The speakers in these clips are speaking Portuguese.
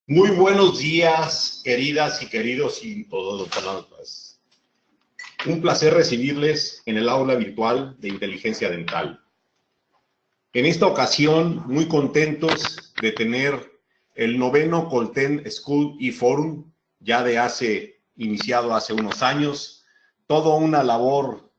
Muy buenos días, queridas y queridos odontólogas. Un placer recibirles en el aula virtual de Inteligencia Dental. En esta ocasión, muy contentos de tener el 9º Colten School y Forum, ya iniciado hace unos años, toda una labor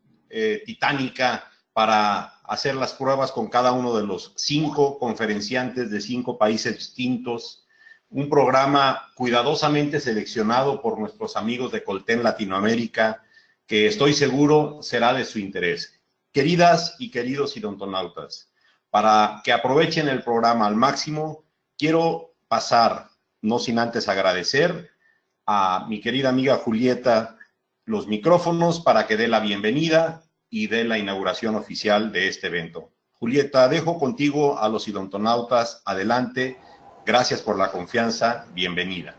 titánica para hacer las pruebas con cada uno de los 5 conferenciantes de 5 países distintos, un programa cuidadosamente seleccionado por nuestros amigos de Colten Latinoamérica, que estoy seguro será de su interés. Queridas y queridos odontonautas, para que aprovechen el programa al máximo, quiero pasar, no sin antes agradecer a mi querida amiga Julieta los micrófonos para que dé la bienvenida y dé la inauguración oficial de este evento. Julieta, dejo contigo a los odontonautas. Adelante. Gracias por la confianza. Bienvenida.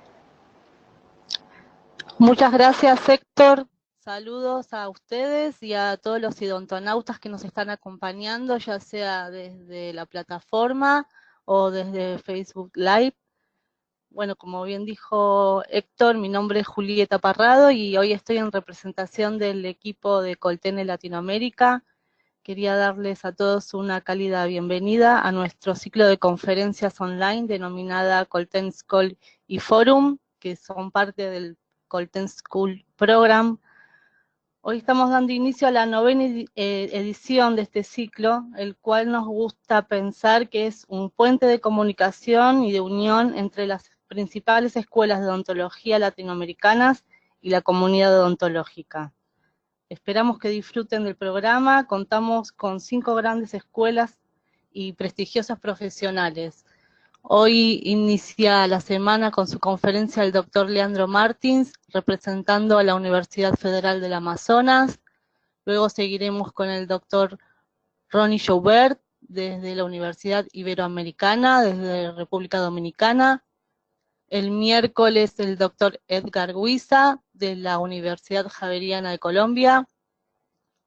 Muchas gracias, Héctor. Saludos a ustedes y a todos los odontonautas que nos están acompañando, ya sea desde la plataforma o desde Facebook Live. Bueno, como bien dijo Héctor, mi nombre es Julieta Parrado y hoy estoy en representación del equipo de Colten Latinoamérica. Quería darles a todos una cálida bienvenida a nuestro ciclo de conferencias online denominada Colten School y Forum, que son parte del Colten School Program. Hoy estamos dando inicio a la 9ª edición de este ciclo, el cual nos gusta pensar que es un puente de comunicación y de unión entre las principales escuelas de odontología latinoamericanas y la comunidad odontológica. Esperamos que disfruten del programa. Contamos con 5 grandes escuelas y prestigiosas profesionales. Hoy inicia la semana con su conferencia el doctor Leandro Martins, representando a la Universidad Federal del Amazonas. Luego seguiremos con el doctor Ronnie Joubert, desde la Universidad Iberoamericana, desde República Dominicana. El miércoles el doctor Edgar Huiza, de la Universidad Javeriana de Colombia.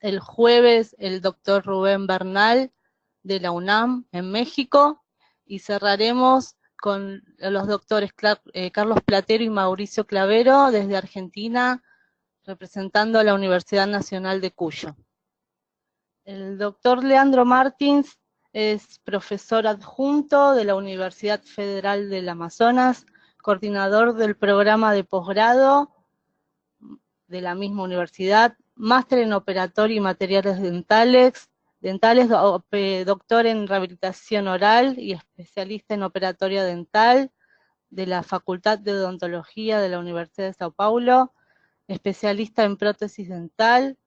El jueves el doctor Rubén Bernal, de la UNAM, en México. Y cerraremos con los doctores Carlos Platero y Mauricio Clavero, desde Argentina, representando a la Universidad Nacional de Cuyo. El doctor Leandro Martins es profesor adjunto de la Universidad Federal del Amazonas, coordinador del programa de posgrado de la misma universidad, máster en operatorio y materiales dentales, doctor en rehabilitación oral y especialista en operatorio dental de la Facultad de Odontología de la Universidad de Sao Paulo, especialista en prótesis dental,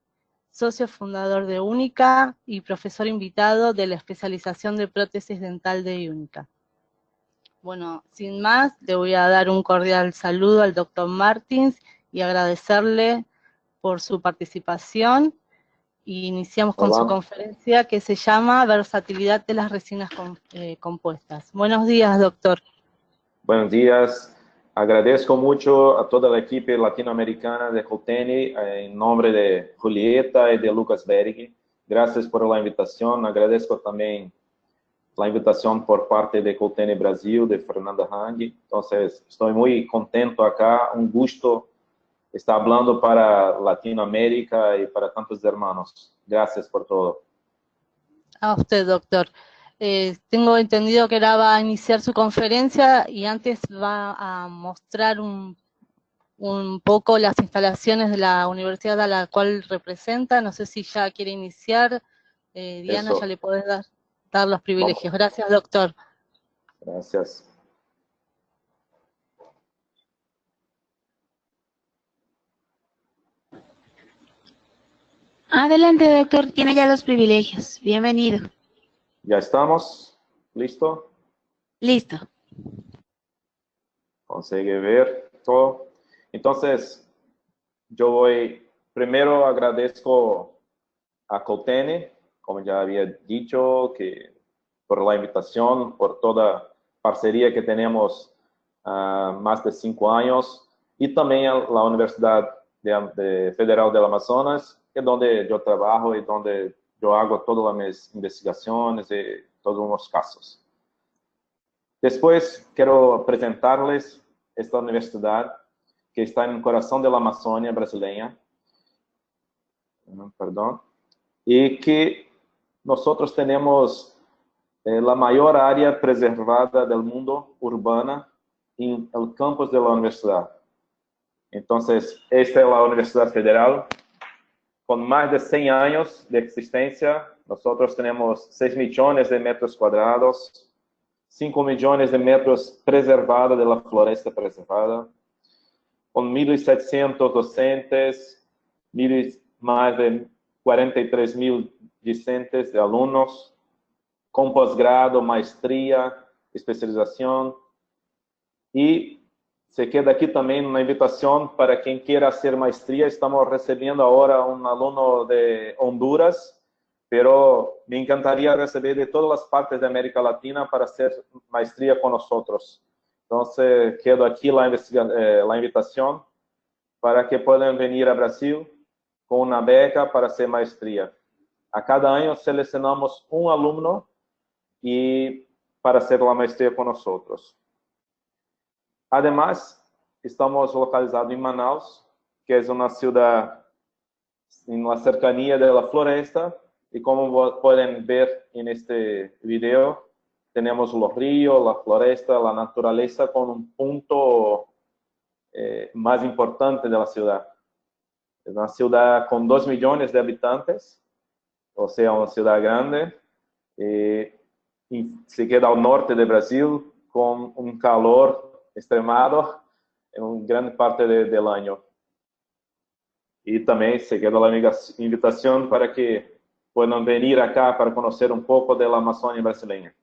socio fundador de Única y profesor invitado de la especialización de prótesis dental de Única. Bueno, sin más, le voy a dar un cordial saludo al doctor Martins y agradecerle por su participación. Y iniciamos con su conferencia que se llama Versatilidad de las resinas compuestas. Buenos días, doctor. Buenos días. Agradezco mucho a toda la equipe latinoamericana de Colten, en nombre de Julieta y de Lucas Berg. Gracias por la invitación. Agradezco también la invitación por parte de Colten Brasil, de Fernanda Hang. Entonces, estoy muy contento acá. Un gusto estar hablando para Latinoamérica y para tantos hermanos. Gracias por todo. A usted, doctor. Tengo entendido que ahora va a iniciar su conferencia y antes va a mostrar un poco las instalaciones de la universidad a la cual representa. No sé si ya quiere iniciar. Diana, Eso. ya le podés dar los privilegios. Vamos. Gracias, doctor. Gracias. Adelante, doctor. Tiene ya los privilegios. Bienvenido. ¿Ya estamos? ¿Listo? Listo. Consigue ver todo. Entonces, primero agradezco a Colten, como ya había dicho, que por la invitación, por toda parcería que tenemos más de 5 años, y también a la Universidad Federal del Amazonas, que es donde yo trabajo y donde yo hago todas mis investigaciones y todos los casos. Después quiero presentarles esta universidad que está en el corazón de la Amazonia brasileña, perdón, y que nosotros tenemos la mayor área preservada del mundo urbana en el campus de la universidad. Entonces, esta es la Universidad Federal, con más de 100 años de existencia. Nosotros tenemos 6 millones de metros cuadrados, 5 millones de metros preservados de la floresta preservada, con 1.700 docentes, más de 43.000 discentes de alumnos, con posgrado, maestría, especialización. Y se queda aquí también una invitación para quien quiera hacer maestría. Estamos recibiendo ahora un alumno de Honduras, pero me encantaría recibir de todas las partes de América Latina para hacer maestría con nosotros. Entonces, quedo aquí la invitación para que puedan venir a Brasil con una beca para hacer maestría. A cada año seleccionamos un alumno y para hacer la maestría con nosotros. Además, estamos localizados en Manaus, que es una ciudad en la cercanía de la floresta, y como pueden ver en este video, tenemos los ríos, la floresta, la naturaleza con un punto más importante de la ciudad. Es una ciudad con 2 millones de habitantes, o sea, una ciudad grande, y se queda al norte de Brasil con un calor extremado en gran parte del año. Y también se queda la invitación para que puedan venir acá para conocer un poco de la Amazonia brasileña.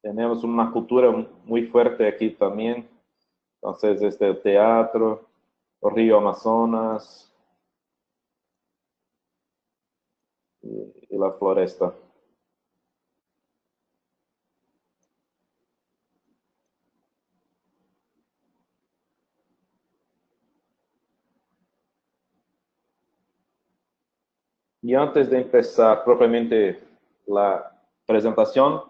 Tenemos una cultura muy fuerte aquí también. Entonces, el teatro, el río Amazonas y la floresta. Y antes de empezar propiamente la presentación,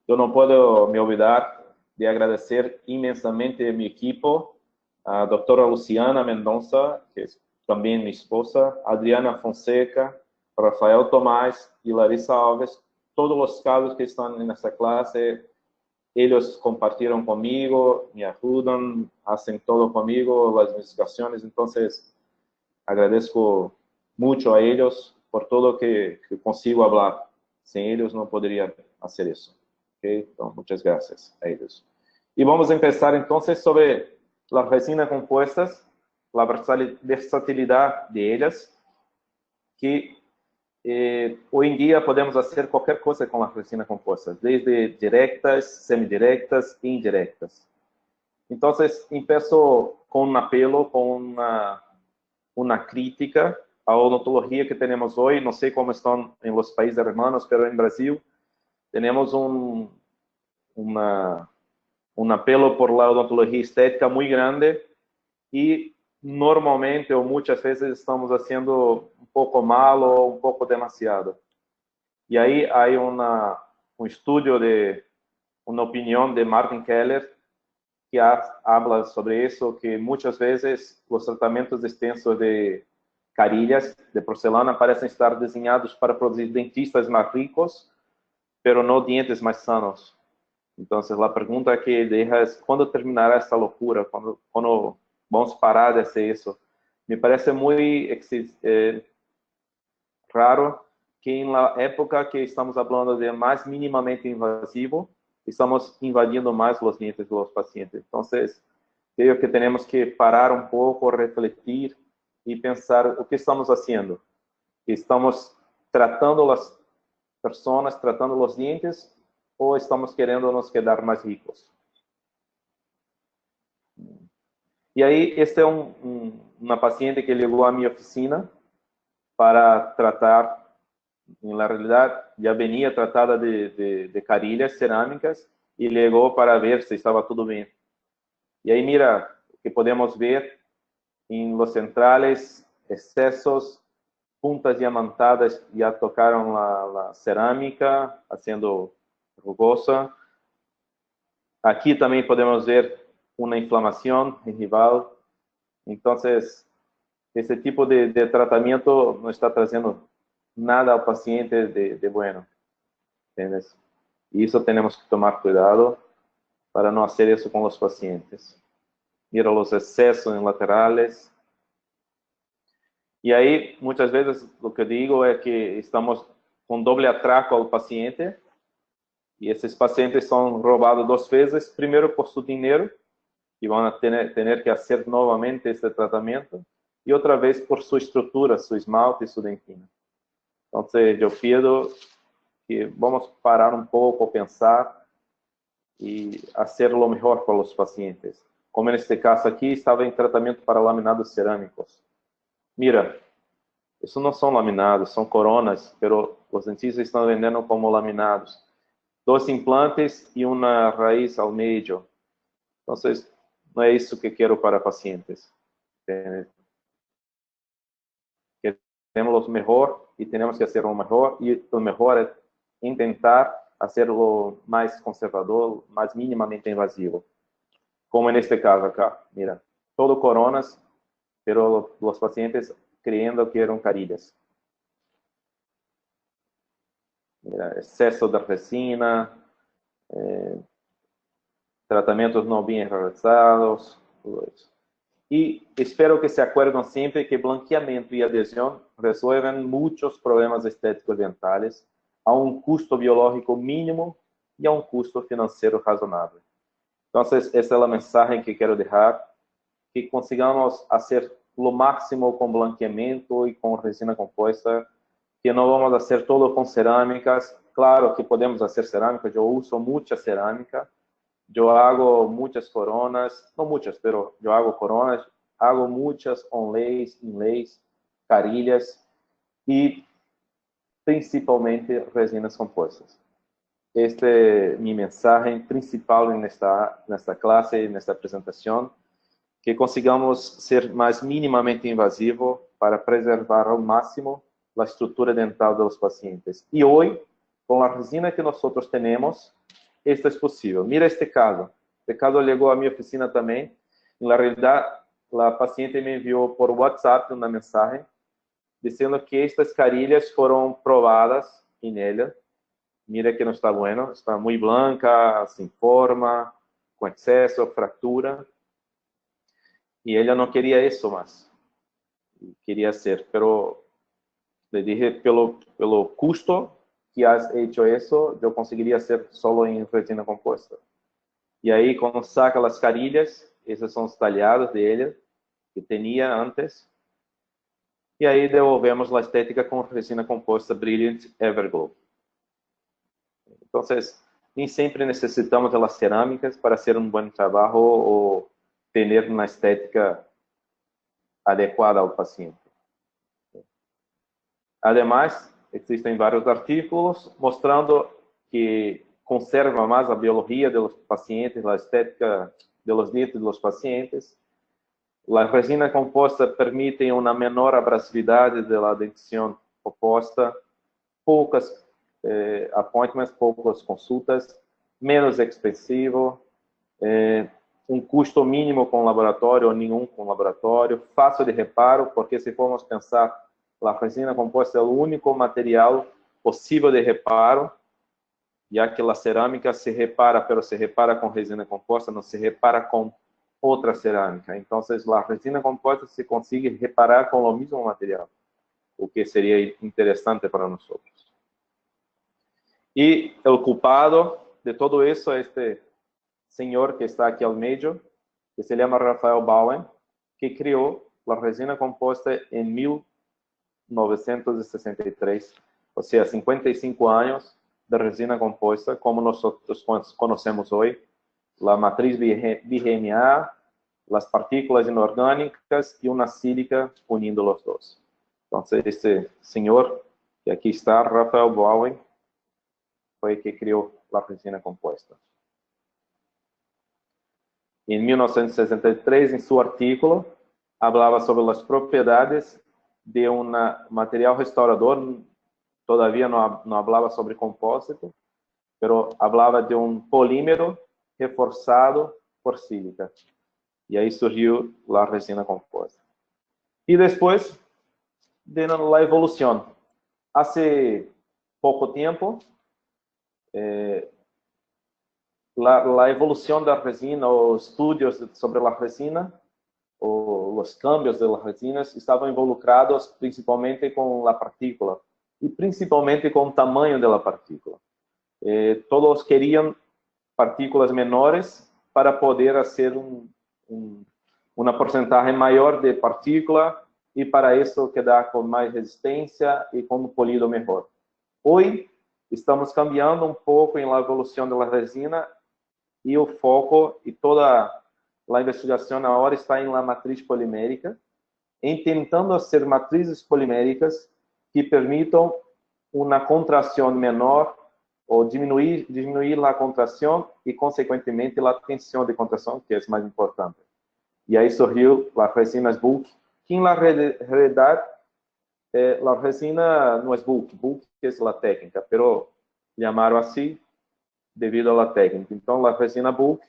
yo no puedo me olvidar de agradecer inmensamente a mi equipo, a doctora Luciana Mendonça, que es también mi esposa, Adriana Fonseca, Rafael Tomás y Larissa Alves. Todos los casos que están en esta clase, ellos compartieron conmigo, me ayudan, hacen todo conmigo, las investigaciones. Entonces, agradezco mucho a ellos por todo que consigo hablar. Sin ellos no podría hacer eso. ¿Okay? Entonces, muchas gracias a ellos. Y vamos a empezar entonces sobre las resinas compuestas, la versatilidad de ellas, que hoy en día podemos hacer cualquier cosa con las resinas compuestas, desde directas, semidirectas e indirectas. Entonces, empiezo con un apelo, con una crítica a la odontología que tenemos hoy. No sé cómo están en los países hermanos, pero en Brasil tenemos un apelo por la odontología estética muy grande y normalmente o muchas veces estamos haciendo un poco mal o un poco demasiado. Y ahí hay un estudio una opinión de Martin Keller que habla sobre eso, que muchas veces los tratamientos extensos de carillas de porcelana parecen estar diseñados para producir dentistas más ricos, pero no dientes más sanos. Entonces, la pregunta que deja es, ¿cuándo terminará esta locura? ¿Cuándo vamos a parar de hacer eso? Me parece muy raro que en la época que estamos hablando de más mínimamente invasivo, estamos invadiendo más los dientes de los pacientes. Entonces, creo que tenemos que parar un poco, refletir y pensar o que estamos haciendo. ¿Estamos tratando las personas, tratando los dientes, o estamos querendo nos quedar más ricos? Y ahí, esta es una paciente que llegó a mi oficina para tratar, en la realidad ya venía tratada de carillas cerámicas y llegó para ver si estaba todo bien. Y ahí mira que podemos ver en los centrales excesos, puntas diamantadas ya tocaron la cerámica, haciendo rugosa. Aquí también podemos ver una inflamación gingival. Entonces, este tipo de tratamiento no está trazendo nada al paciente de bueno. ¿Entiendes? Y eso tenemos que tomar cuidado para no hacer eso con los pacientes. Mira los excesos en laterales. Y ahí, muchas veces, lo que digo es que estamos con doble atraco al paciente. Y esses pacientes são roubados 2 vezes. Primeiro, por seu dinheiro, e vão ter que fazer novamente esse tratamento. E outra vez, por sua estrutura, seu esmalte e sua dentina. Então, eu pido que vamos parar um pouco, pensar e fazer o melhor para os pacientes. Como neste caso aqui, estava em tratamento para laminados cerâmicos. Mira, isso não são laminados, são coronas, mas os dentistas estão vendendo como laminados. 2 implantes e uma raiz ao meio. Então, não é isso que quero para pacientes. Queremos o melhor e temos que fazer o melhor, e o melhor é tentar fazer o mais conservador, mais minimamente invasivo. Como neste caso acá, mira, todo coronas, pero os pacientes creyendo que eram carillas. Mira, exceso de resina, tratamientos no bien realizados, todo eso. Y espero que se acuerden siempre que blanqueamiento y adhesión resuelven muchos problemas estéticos dentales a un costo biológico mínimo y a un costo financiero razonable. Entonces, esa es la mensaje que quiero dejar, que consigamos hacer lo máximo con blanqueamiento y con resina compuesta, que no vamos a hacer todo con cerámicas. Claro que podemos hacer cerámica, yo uso mucha cerámica, yo hago muchas coronas, no muchas, pero yo hago coronas, hago muchas onlays, inlays, carillas y principalmente resinas compuestas. Este es mi mensaje principal en esta clase, en esta presentación, que consigamos ser más mínimamente invasivo para preservar al máximo la estructura dental de los pacientes. Y hoy, con la resina que nosotros tenemos, esto es posible. Mira este caso. Este caso llegó a mi oficina también. En la realidad, la paciente me envió por WhatsApp una mensaje diciendo que estas carillas fueron probadas en ella. Mira que no está bueno. Está muy blanca, sin forma, con exceso, fractura. Y ella no quería eso más. Quería hacer, pero le dije, pelo custo que has hecho eso, yo conseguiría hacer solo en resina compuesta. Y ahí, cuando saca las carillas, esas son los tallados de ella, que tenía antes. Y ahí devolvemos la estética con resina compuesta Brilliant Everglow. Entonces, ni siempre necesitamos de las cerámicas para hacer un buen trabajo o tener una estética adecuada al paciente. Además, existen varios artículos mostrando que conserva más la biología de los pacientes, la estética de los dientes de los pacientes. La resina compuesta permite una menor abrasividad de la dentición oposta, pocas appointments, pocas consultas, menos expensivo, um custo mínimo com laboratório ou nenhum com laboratório, fácil de reparo, porque se formos pensar, a resina composta é o único material possível de reparo, já que a cerâmica se repara, pero se repara com resina composta, não se repara com outra cerâmica. Então, a resina composta se consegue reparar com o mesmo material, o que seria interessante para nós. E o culpado de todo isso é este senhor que está aqui ao meio, que se chama Rafael Bowen, que criou a resina composta em 1963, ou seja, 55 anos de resina composta, como nós conhecemos hoje, a matriz BRMA, as partículas inorgânicas e uma sílica unindo os dois. Então, este senhor, que aqui está, Rafael Bowen, foi que criou a resina composta. Em 1963, em seu artigo, falava sobre as propriedades de um material restaurador. Todavia não falava sobre compósito, mas falava de um polímero reforçado por sílica. E aí surgiu a resina composta. E depois, de la evolução. Há pouco tempo, a evolução da resina, os estudos sobre a resina, os cambios das resinas estavam involucrados principalmente com a partícula e principalmente com o tamanho da partícula. Todos queriam partículas menores para poder fazer uma porcentagem maior de partícula e para isso quedar com mais resistência e com um polido melhor. Hoje, estamos cambiando um pouco em la evolução da resina e o foco e toda a investigação agora está em la matriz polimérica, em tentando fazer matrizes poliméricas que permitam uma contração menor ou diminuir a contração e, consequentemente, a tensão de contração, que é mais importante. E aí surgiu a resina bulk, que na realidade a resina não é bulk é a técnica, pero chamaram assim devido à técnica. Então, a resina bulk.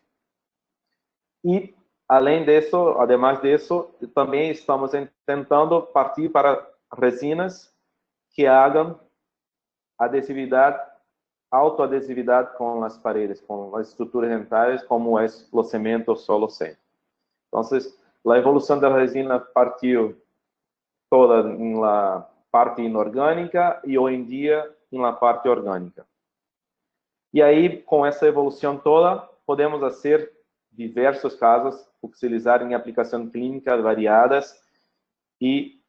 E, ademais disso, também estamos tentando partir para resinas que hagam autoadesividade com as paredes, com as estruturas dentárias, como é o cemento solo sem. Então, a evolução da resina partiu toda na parte inorgânica e hoje em dia na parte orgânica. E aí, com essa evolução toda, podemos fazer diversos casos, utilizar em aplicações clínicas variadas e,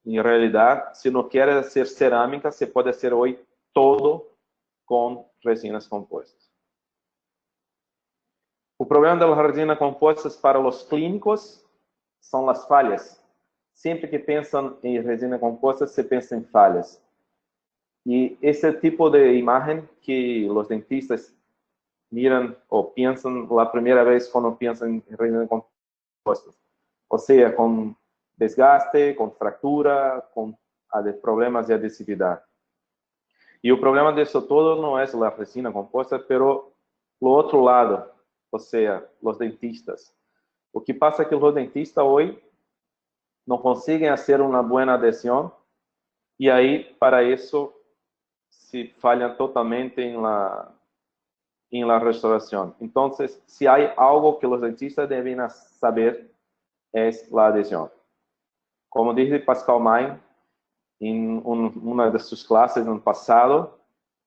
em realidade, se não quer ser cerâmica, se pode ser hoje todo com resinas compostas. O problema das resinas compostas para os clínicos são as falhas. Sempre que pensam em resina composta, se pensa em falhas. E esse tipo de imagem que os dentistas miram ou pensam a primeira vez quando pensam em resina composta. Ou seja, com desgaste, com fratura, com problemas de adesividade. E o problema disso todo não é a resina composta, pero o outro lado, ou seja, os dentistas. O que passa é que os dentistas hoje não conseguem fazer uma boa adesão e aí, para isso, se falham totalmente em la restauração. Então, se há algo que os dentistas devem saber, é a adesão. Como disse Pascal Main, em uma das suas classes no ano passado,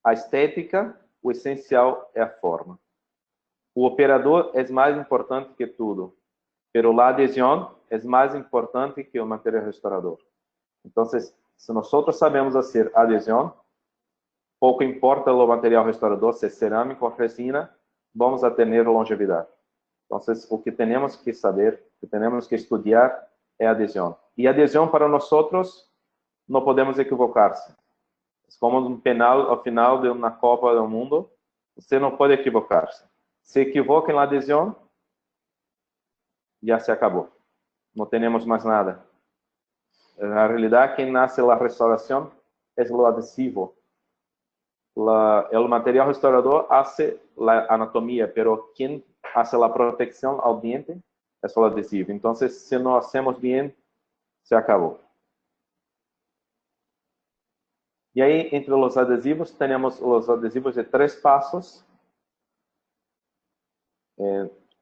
a estética, o essencial é a forma. O operador é mais importante que tudo, pero a adesão é mais importante que o material restaurador. Então, se nós sabemos fazer adesão, pouco importa o material restaurador, se é cerâmica ou resina, vamos a ter longevidade. Então, o que temos que saber, o que temos que estudar é adesão. E adesão para nós não podemos equivocar-se. Como um penal ao final de uma Copa do Mundo, você não pode equivocar-se. Se equivoca na adesão, já se acabou. Não temos mais nada. Na realidade, quem nasce na restauração é o adesivo. O material restaurador faz a anatomia, pero quem hace la protección al diente, es el adhesivo. Entonces, si no hacemos bien, se acabó. Y ahí, entre los adhesivos, tenemos los adhesivos de 3 pasos.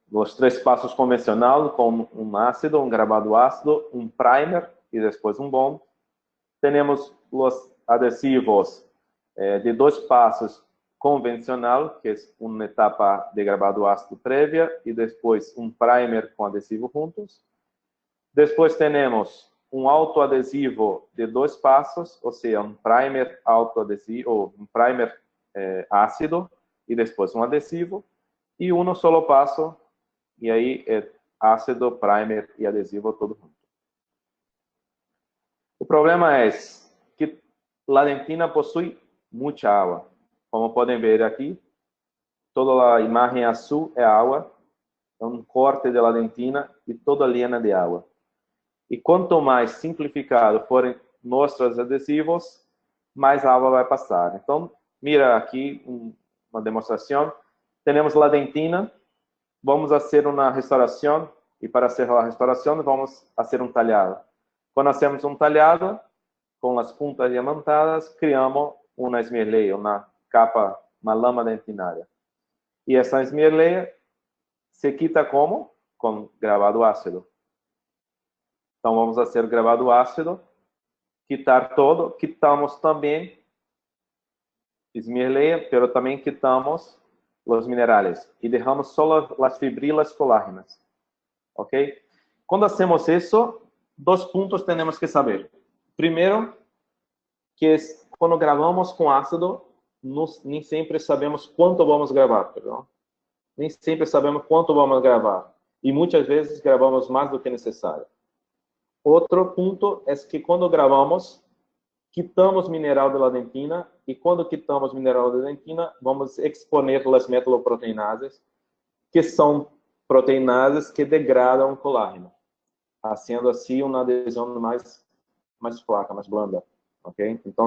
Los 3 pasos convencionales, con un ácido, un grabado ácido, un primer y después un bond. Tenemos los adhesivos de 2 pasos convencional, que es una etapa de grabado ácido previa, y después un primer con adhesivo juntos. Después tenemos un autoadhesivo de 2 pasos, o sea, un primer autoadhesivo, un primer ácido, y después un adhesivo, y uno solo paso, y ahí ácido, primer y adhesivo todo junto. O problema es que la dentina possui mucha agua. Como pueden ver aquí, toda la imagen azul es agua, es un corte de la dentina y toda llena de agua. Y cuanto más simplificado forem nuestros adhesivos, más agua va a pasar. Entonces, mira aquí una demostración. Tenemos la dentina, vamos a hacer una restauración, y para hacer la restauración vamos a hacer un tallado. Cuando hacemos un tallado, con las puntas diamantadas, criamos una esmerleia, una capa, uma lama dentinária. E essa esmerleia se quita como? Com gravado ácido. Então, vamos fazer gravado ácido, quitar todo, quitamos também esmerleia, pero também quitamos os minerais e deixamos só as fibrilas colágenas. Ok? Quando hacemos isso, 2 pontos temos que saber. Primeiro, que quando gravamos com ácido, nem sempre sabemos quanto vamos gravar, perdão. Nem sempre sabemos quanto vamos gravar. E muitas vezes gravamos mais do que necessário. Outro ponto é que quando gravamos, quitamos mineral da dentina, e quando quitamos mineral da dentina, vamos exponer as metaloproteinases, que são proteinases que degradam o colágeno, fazendo assim uma adesão mais fraca, mais blanda. Ok? Então,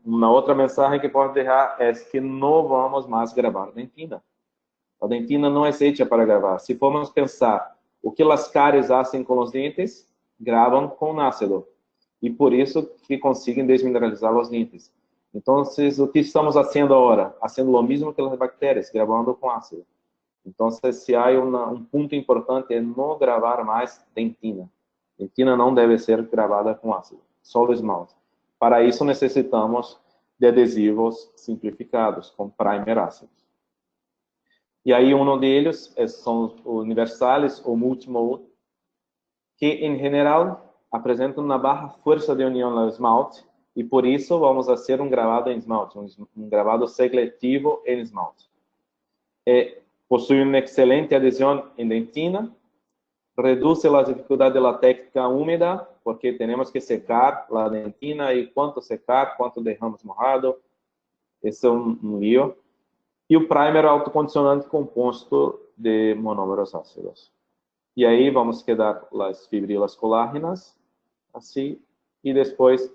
uma outra mensagem que posso deixar é que não vamos mais gravar dentina. A dentina não é feita para gravar. Se formos pensar o que as cáries fazem com os dentes, gravam com ácido. E por isso que conseguem desmineralizar os dentes. Então, o que estamos fazendo agora? Fazendo o mesmo que as bactérias, gravando com ácido. Então, se há um ponto importante é não gravar mais dentina. Dentina não deve ser gravada com ácido, só o esmalte. Para isso, necessitamos de adesivos simplificados, com primer ácidos. E aí, um deles são os universais ou multimold, que, em geral, apresentam uma baixa força de união no esmalte, e por isso vamos fazer um gravado em esmalte, um gravado seletivo em esmalte. Possui uma excelente adesão em dentina, reduz a dificuldade da técnica úmida, porque temos que secar a dentina, e quanto secar, quanto deixamos mojado, esse é um lío. E o primer autocondicionante composto de monómeros ácidos. E aí vamos quedar as fibrilas colágenas, assim, e depois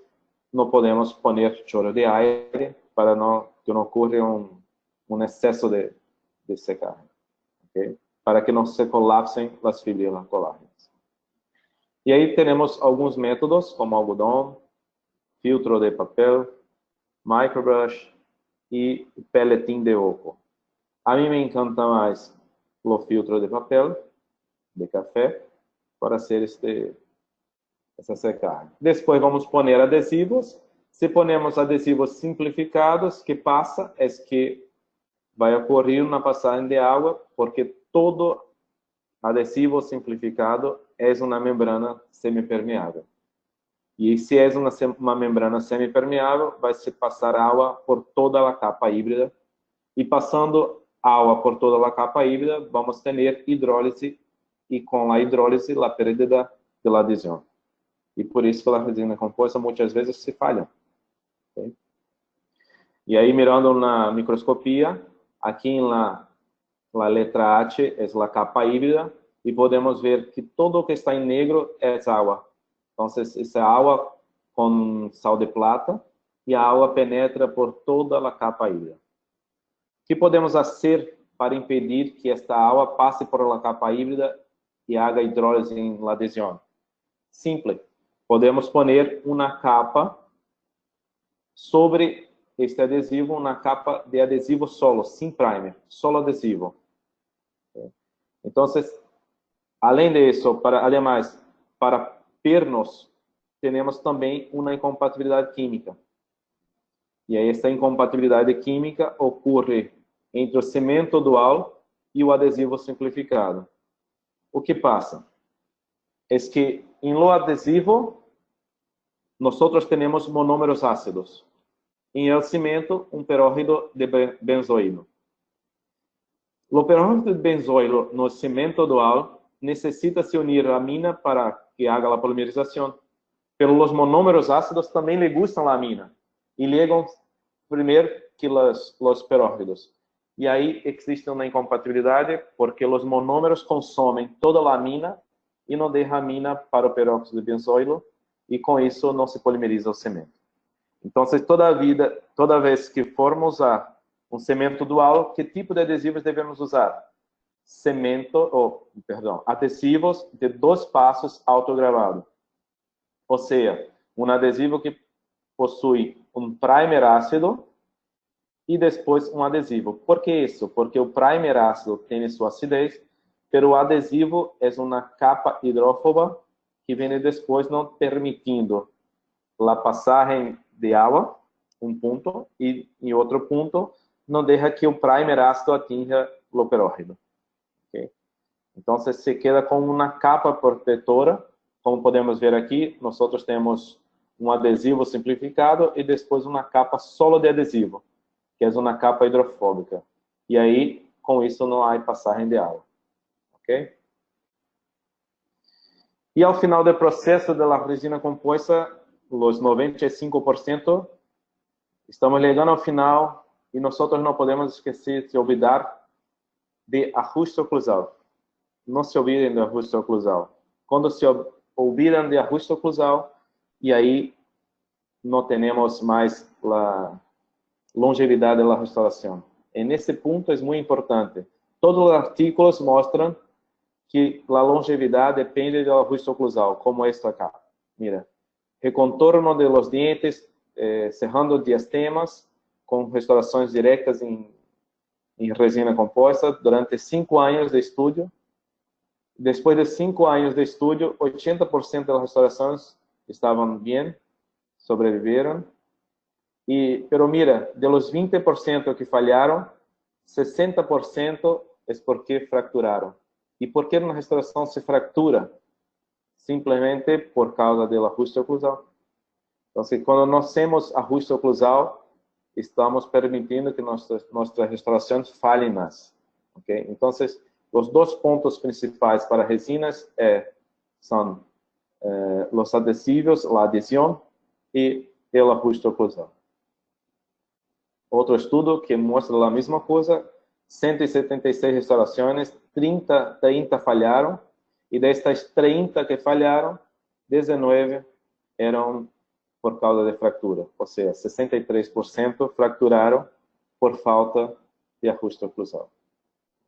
não podemos pôr chorro de aire para que não ocorra um excesso de secagem. Okay? Para que não se colapsem as fibrilas colágenas. E aí temos alguns métodos, como algodão, filtro de papel, microbrush e pelletim de oco. A mim me encanta mais o filtro de papel, de café, para hacer essa secagem. Depois vamos pôr adesivos. Se ponemos adesivos simplificados, o que passa é que vai ocorrer uma passagem de água, porque todo adesivo simplificado é uma membrana semipermeável. E se é uma membrana semipermeável, vai se passar água por toda a capa híbrida. E passando água por toda a capa híbrida, vamos ter hidrólise, e com a hidrólise, a perda da adesão. E por isso que a resina composta muitas vezes se falha. Okay? E aí, mirando na microscopia, aqui na letra H é a capa híbrida, e podemos ver que tudo o que está em negro é água. Então, essa é água com sal de plata, e a água penetra por toda a capa híbrida. O que podemos fazer para impedir que esta agua pase por la capa híbrida y haga hidrólise en la adhesión? Simple. Podemos poner una capa sobre este adhesivo, una capa de adhesivo solo, sin primer, solo adhesivo. Entonces, além de eso, además, para pernos, tenemos también una incompatibilidad química. E aí esta incompatibilidade química ocorre entre o cemento dual e o adesivo simplificado. O que passa? É que em lo adesivo, nós temos monômeros ácidos. Em el cimento, um peróxido de benzoilo. O peróxido de benzoilo no cimento dual necessita se unir a amina para que haga a polimerização. Pero os monômeros ácidos também lhe gustam a amina e ligam primeiro que os peróxidos. E aí existe uma incompatibilidade porque os monômeros consomem toda a amina e não deixam amina para o peróxido de benzoilo e com isso não se polimeriza o cimento. Então, toda vez que formos usar um cimento dual, que tipo de adesivos devemos usar? Adesivos de 2 passos autogravado. Ou seja, um adesivo que possui um primer ácido e depois um adesivo. Por que isso? Porque o primer ácido tem sua acidez, mas o adesivo é uma capa hidrófoba que vem depois não permitindo a passagem de água, um ponto, e em outro ponto não deixa que o primer ácido atinja o peróxido. Okay? Então, se queda com uma capa protetora, como podemos ver aqui, nós temos um adesivo simplificado e depois uma capa solo de adesivo, que é uma capa hidrofóbica. E aí, com isso, não há passagem de água. Ok? E ao final do processo da resina composta, os 95%, estamos chegando ao final e nós não podemos esquecer de olvidar de ajuste oclusal. Não se olvidem de ajuste oclusal. Quando se olvidam de ajuste oclusal, e aí não temos mais a longevidade da restauração. E nesse ponto é muito importante. Todos os artigos mostram que a longevidade depende do ajuste oclusal, como este acá. Mira, recontorno de los dientes, cerrando diastemas, com restaurações diretas em resina composta durante 5 anos de estudo. Depois de 5 anos de estudo, 80% das restaurações estavam bem, sobreviveram. Pero mira, de los 20% que falharam, 60% é porque fracturaram. E por que uma restauração se fractura? Simplesmente por causa do ajuste oclusal. Então, quando nós temos ajuste oclusal, estamos permitindo que nossas restaurações falhem mais. Okay? Então, os 2 pontos principais para resinas são os adesivos, a adesão e o ajuste oclusal. Outro estudo que mostra a mesma coisa, 176 restaurações, 30 falharam, e destas 30 que falharam, 19 eram por causa de fractura, ou seja, 63% fracturaram por falta de ajuste oclusal.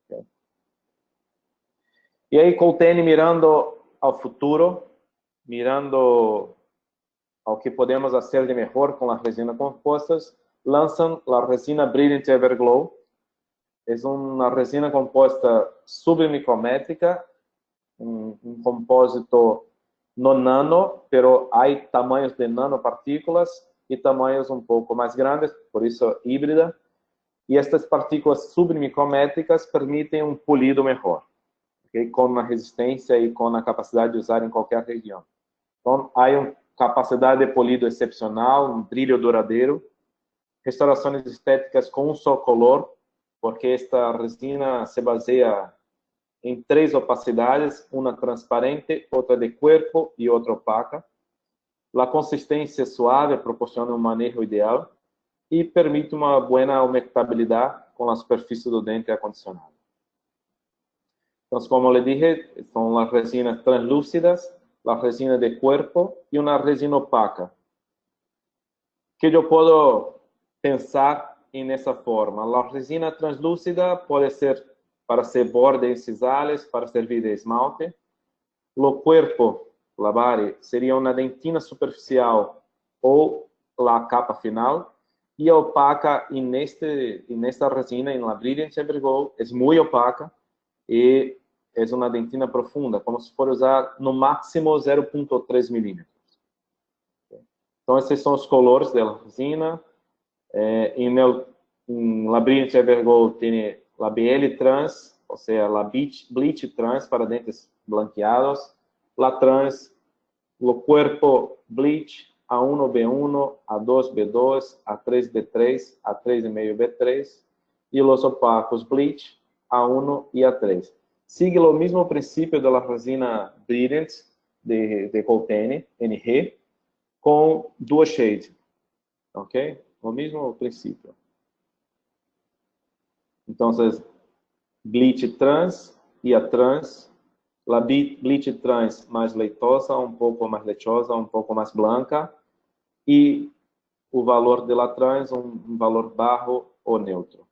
Okay? E aí, Coltene, mirando ao futuro, mirando ao que podemos fazer de melhor com as resinas compostas, lançam a resina Brilliant Everglow. É uma resina composta submicrométrica, um compósito no nano, pero há tamanhos de nanopartículas e tamanhos um pouco mais grandes, por isso híbrida. E estas partículas submicrométricas permitem um polido melhor, okay? Com uma resistência e com a capacidade de usar em qualquer região. Então, há uma capacidade de polido excepcional, um brilho duradouro, restaurações estéticas com um só color, porque esta resina se baseia em 3 opacidades, uma transparente, outra de corpo e outra opaca. A consistência suave proporciona um manejo ideal e permite uma boa humectabilidade com a superfície do dente acondicionada. Então, como eu disse, são as resinas translúcidas, a resina de corpo e uma resina opaca. Que eu posso pensar en esa forma. La resina translúcida puede ser para hacer bordes sisales, para servir de esmalte. Lo cuerpo, la base, sería una dentina superficial o la capa final. Y opaca en esta resina, en la Brilliant Ever Gold, es muy opaca y es una dentina profunda, como si fuera usar no máximo 0.3 milímetros. Entonces, estos son los colores de la resina. En la Brilliant Ever Gold tiene la BL Trans, o sea, la Bleach Trans para dentes blanqueados, la Trans, lo cuerpo Bleach, A1 B1, A2 B2, A3 B3, A3,5 B3, y los opacos Bleach, A1 y A3. Sigue lo mismo principio de la resina Brilliant de Coltene, NG, con dual shade, ¿ok? Lo mismo principio. Entonces, Bleach Trans y A Trans. La Bleach Trans más leitosa, un poco más lechosa, un poco más blanca. Y el valor de la Trans, un valor bajo o neutro.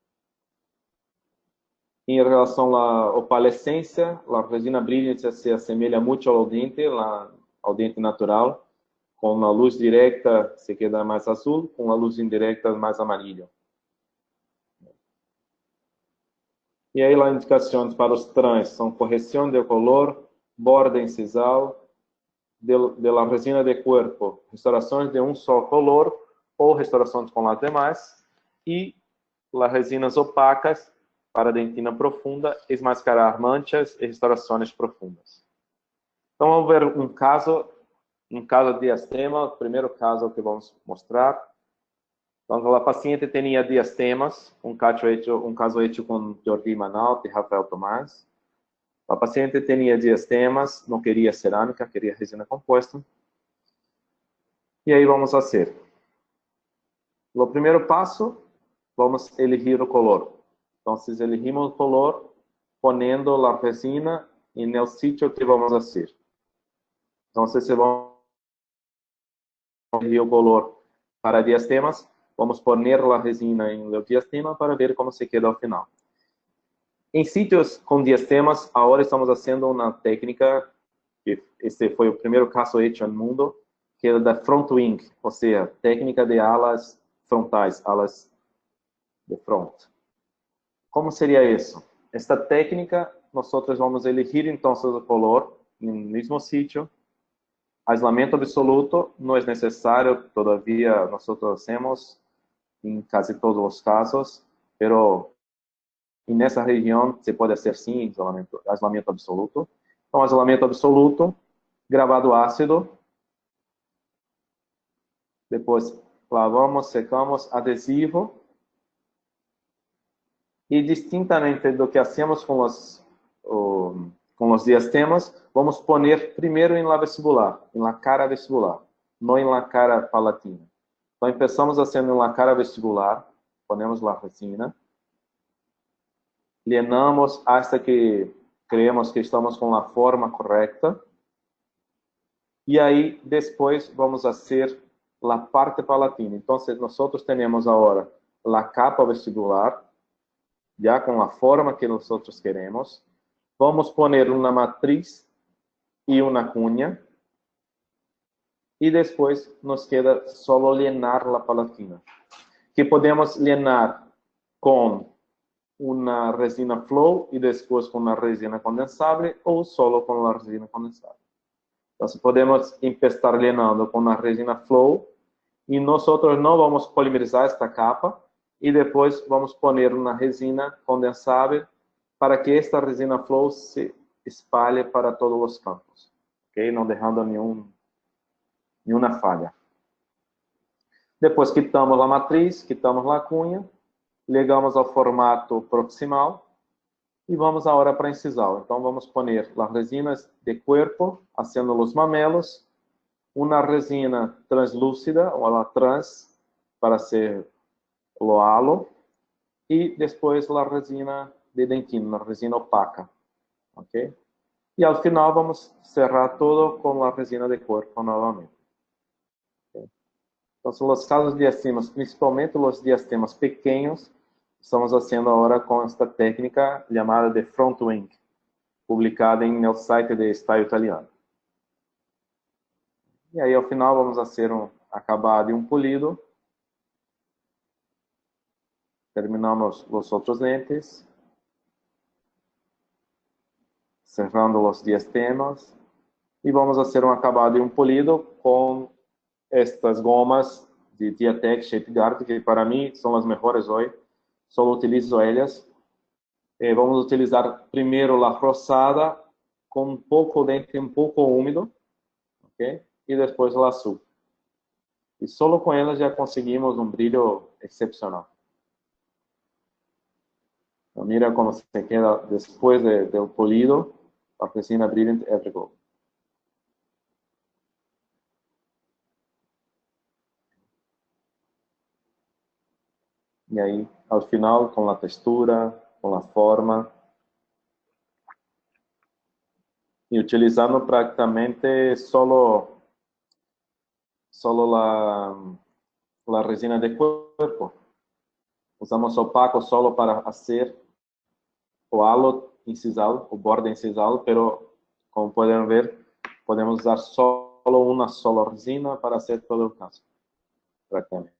En relación a la opalescencia, la resina Brilliant se asemeja mucho al dente natural. Con la luz directa se queda más azul, con la luz indirecta más amarillo. E aí as indicações para os trans são correção de color, borda incisal, de la resina de cuerpo, restaurações de um só color ou restaurações com las demais, e las resinas opacas para dentina profunda, esmascarar manchas e restaurações profundas. Então vamos ver um caso de diastema, o primeiro caso que vamos mostrar. Então, a paciente tinha diastemas, um caso hecho com Jordi Manaut e Rafael Tomás. A paciente tinha diastemas, não queria cerâmica, queria resina composta. E aí vamos fazer. No primeiro passo, vamos elegir o color. Então, elegimos o color, ponendo a resina no sítio que vamos fazer. Então, se vamos elegir o color para diastemas, vamos poner a resina em el diastema para ver como se queda ao final. Em sítios com diastemas, agora estamos fazendo uma técnica, que este foi o primeiro caso hecho no mundo, que é da front wing, ou seja, técnica de alas frontais, alas de front. Como seria isso? Esta técnica, nós vamos elegir então o color no mesmo sítio. Aislamiento absoluto no es necesario, todavía nosotros hacemos en casi todos los casos, pero en esa región se puede hacer sí aislamiento absoluto. Entonces, aislamiento absoluto, grabado ácido, después lavamos, secamos, adhesivo, y distintamente do que hacemos con los diastemas, vamos poner primeiro em la vestibular, em la cara vestibular, não em la cara palatina. Então, começamos fazendo em la cara vestibular, ponemos la resina, llenamos hasta que creemos que estamos com a forma correta, e aí depois vamos fazer a parte palatina. Então, nós temos agora a capa vestibular, já com a forma que nós queremos. Vamos poner uma matriz e uma cunha. E depois nos queda só llenar a palatina. Que podemos llenar com uma resina flow e depois com uma resina condensável ou solo com a resina condensável. Então, podemos empezar llenando com a resina flow e nós não vamos polimerizar esta capa e depois vamos poner uma resina condensável para que esta resina flow se espalhe para todos os campos, ok? Não deixando nenhuma falha. Depois quitamos a matriz, quitamos a cunha, ligamos ao formato proximal e vamos agora para incisal. Então vamos poner as resinas de cuerpo, haciendo os mamelos, uma resina translúcida, ou a trans, para hacer o halo, e depois a resina de dentina, uma resina opaca, ok? E ao final vamos cerrar todo com a resina de cuerpo novamente. Okay? Então, los casos diastemas, principalmente los diastemas pequeños, estamos haciendo ahora con esta técnica llamada de front wing, publicada en el site de Style Italiano. E aí, ao final, vamos fazer um acabado e um polido. Terminamos os outros lentes. Cerrando os diastemas. E vamos fazer um acabado e um polido com estas gomas de Diatec Shape Guard, que para mim são as melhores hoje. Só utilizo elas. Vamos utilizar primeiro a rosada com um pouco dente um pouco úmido, ok? E depois o azul. E só com elas já conseguimos um brilho excepcional. Então, mira como se queda depois do polido, a resina Brilliant Evergold. E aí, ao final, com a textura, com a forma. E utilizando praticamente solo la resina de cuerpo. Usamos opaco solo para hacer o halo incisal, o borde incisal, pero como pueden ver, podemos usar solo una sola resina para hacer todo el caso. Prácticamente.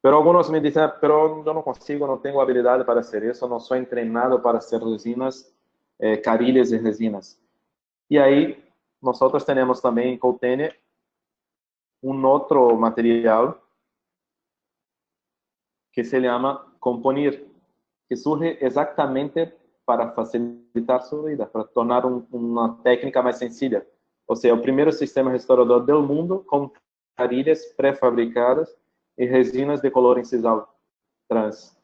Pero algunos me dicen, pero yo no consigo, no tengo habilidad para hacer eso, no soy entrenado para hacer resinas, carillas de resinas. Y ahí nosotros tenemos también en Coutene un otro material que se llama Componir, que surge exactamente para facilitar su vida, para tornar una técnica más sencilla. O sea, el primer sistema restaurador del mundo con carillas prefabricadas y resinas de color incisal trans.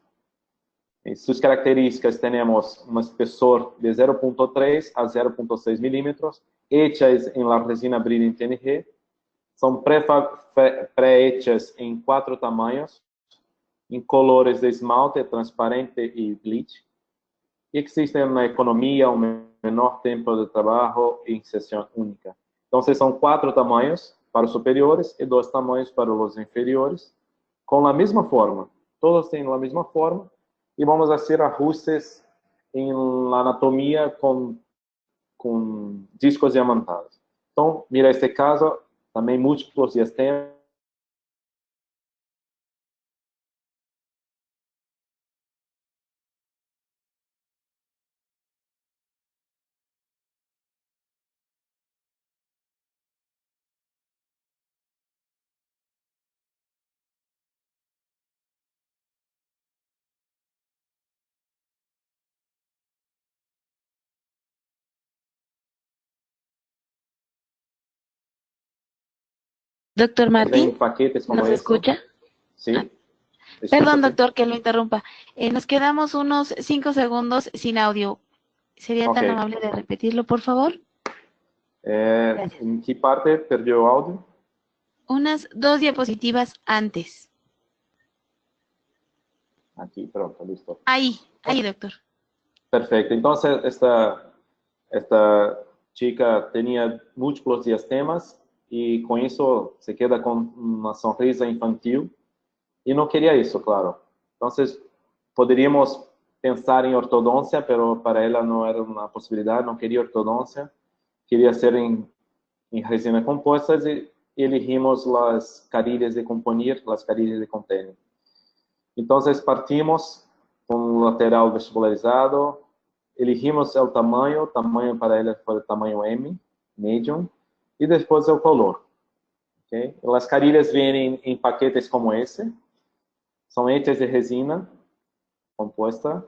En sus características tenemos un espesor de 0.3 a 0.6 milímetros, hechas en la resina Brilliant NG. Son pré-hechas en 4 tamaños, en colores de esmalte, transparente y bleach. Y existe una economía, un menor tiempo de trabajo e inserción única. Entonces son 4 tamaños para los superiores y 2 tamaños para los inferiores, con la misma forma. Todos tienen la misma forma. Y vamos a hacer ajustes en la anatomía con discos diamantados. Entonces, mira este caso, también múltiplos diastemas. Doctor Martín, Paquetes como ¿nos este. escucha? Sí. Perdón, doctor, que lo interrumpa. Nos quedamos unos 5 segundos sin audio. ¿Sería tan amable de repetirlo, por favor? ¿En qué parte perdió audio? Unas 2 diapositivas antes. Aquí, pronto, listo. Ahí, doctor. Perfecto. Entonces, esta chica tenía múltiplos diastemas y con eso se queda con una sonrisa infantil y no quería eso, claro. Entonces, podríamos pensar en ortodoncia, pero para ella no era una posibilidad, no quería ortodoncia, quería hacer en resina compuestas y elegimos las carillas de Componir, las carillas de Coutene. Entonces, partimos con un lateral vestibularizado, elegimos el tamaño para ella fue el tamaño M, medium, y después el color. ¿Okay? Las carillas vienen en paquetes como ese, son hechas de resina compuesta,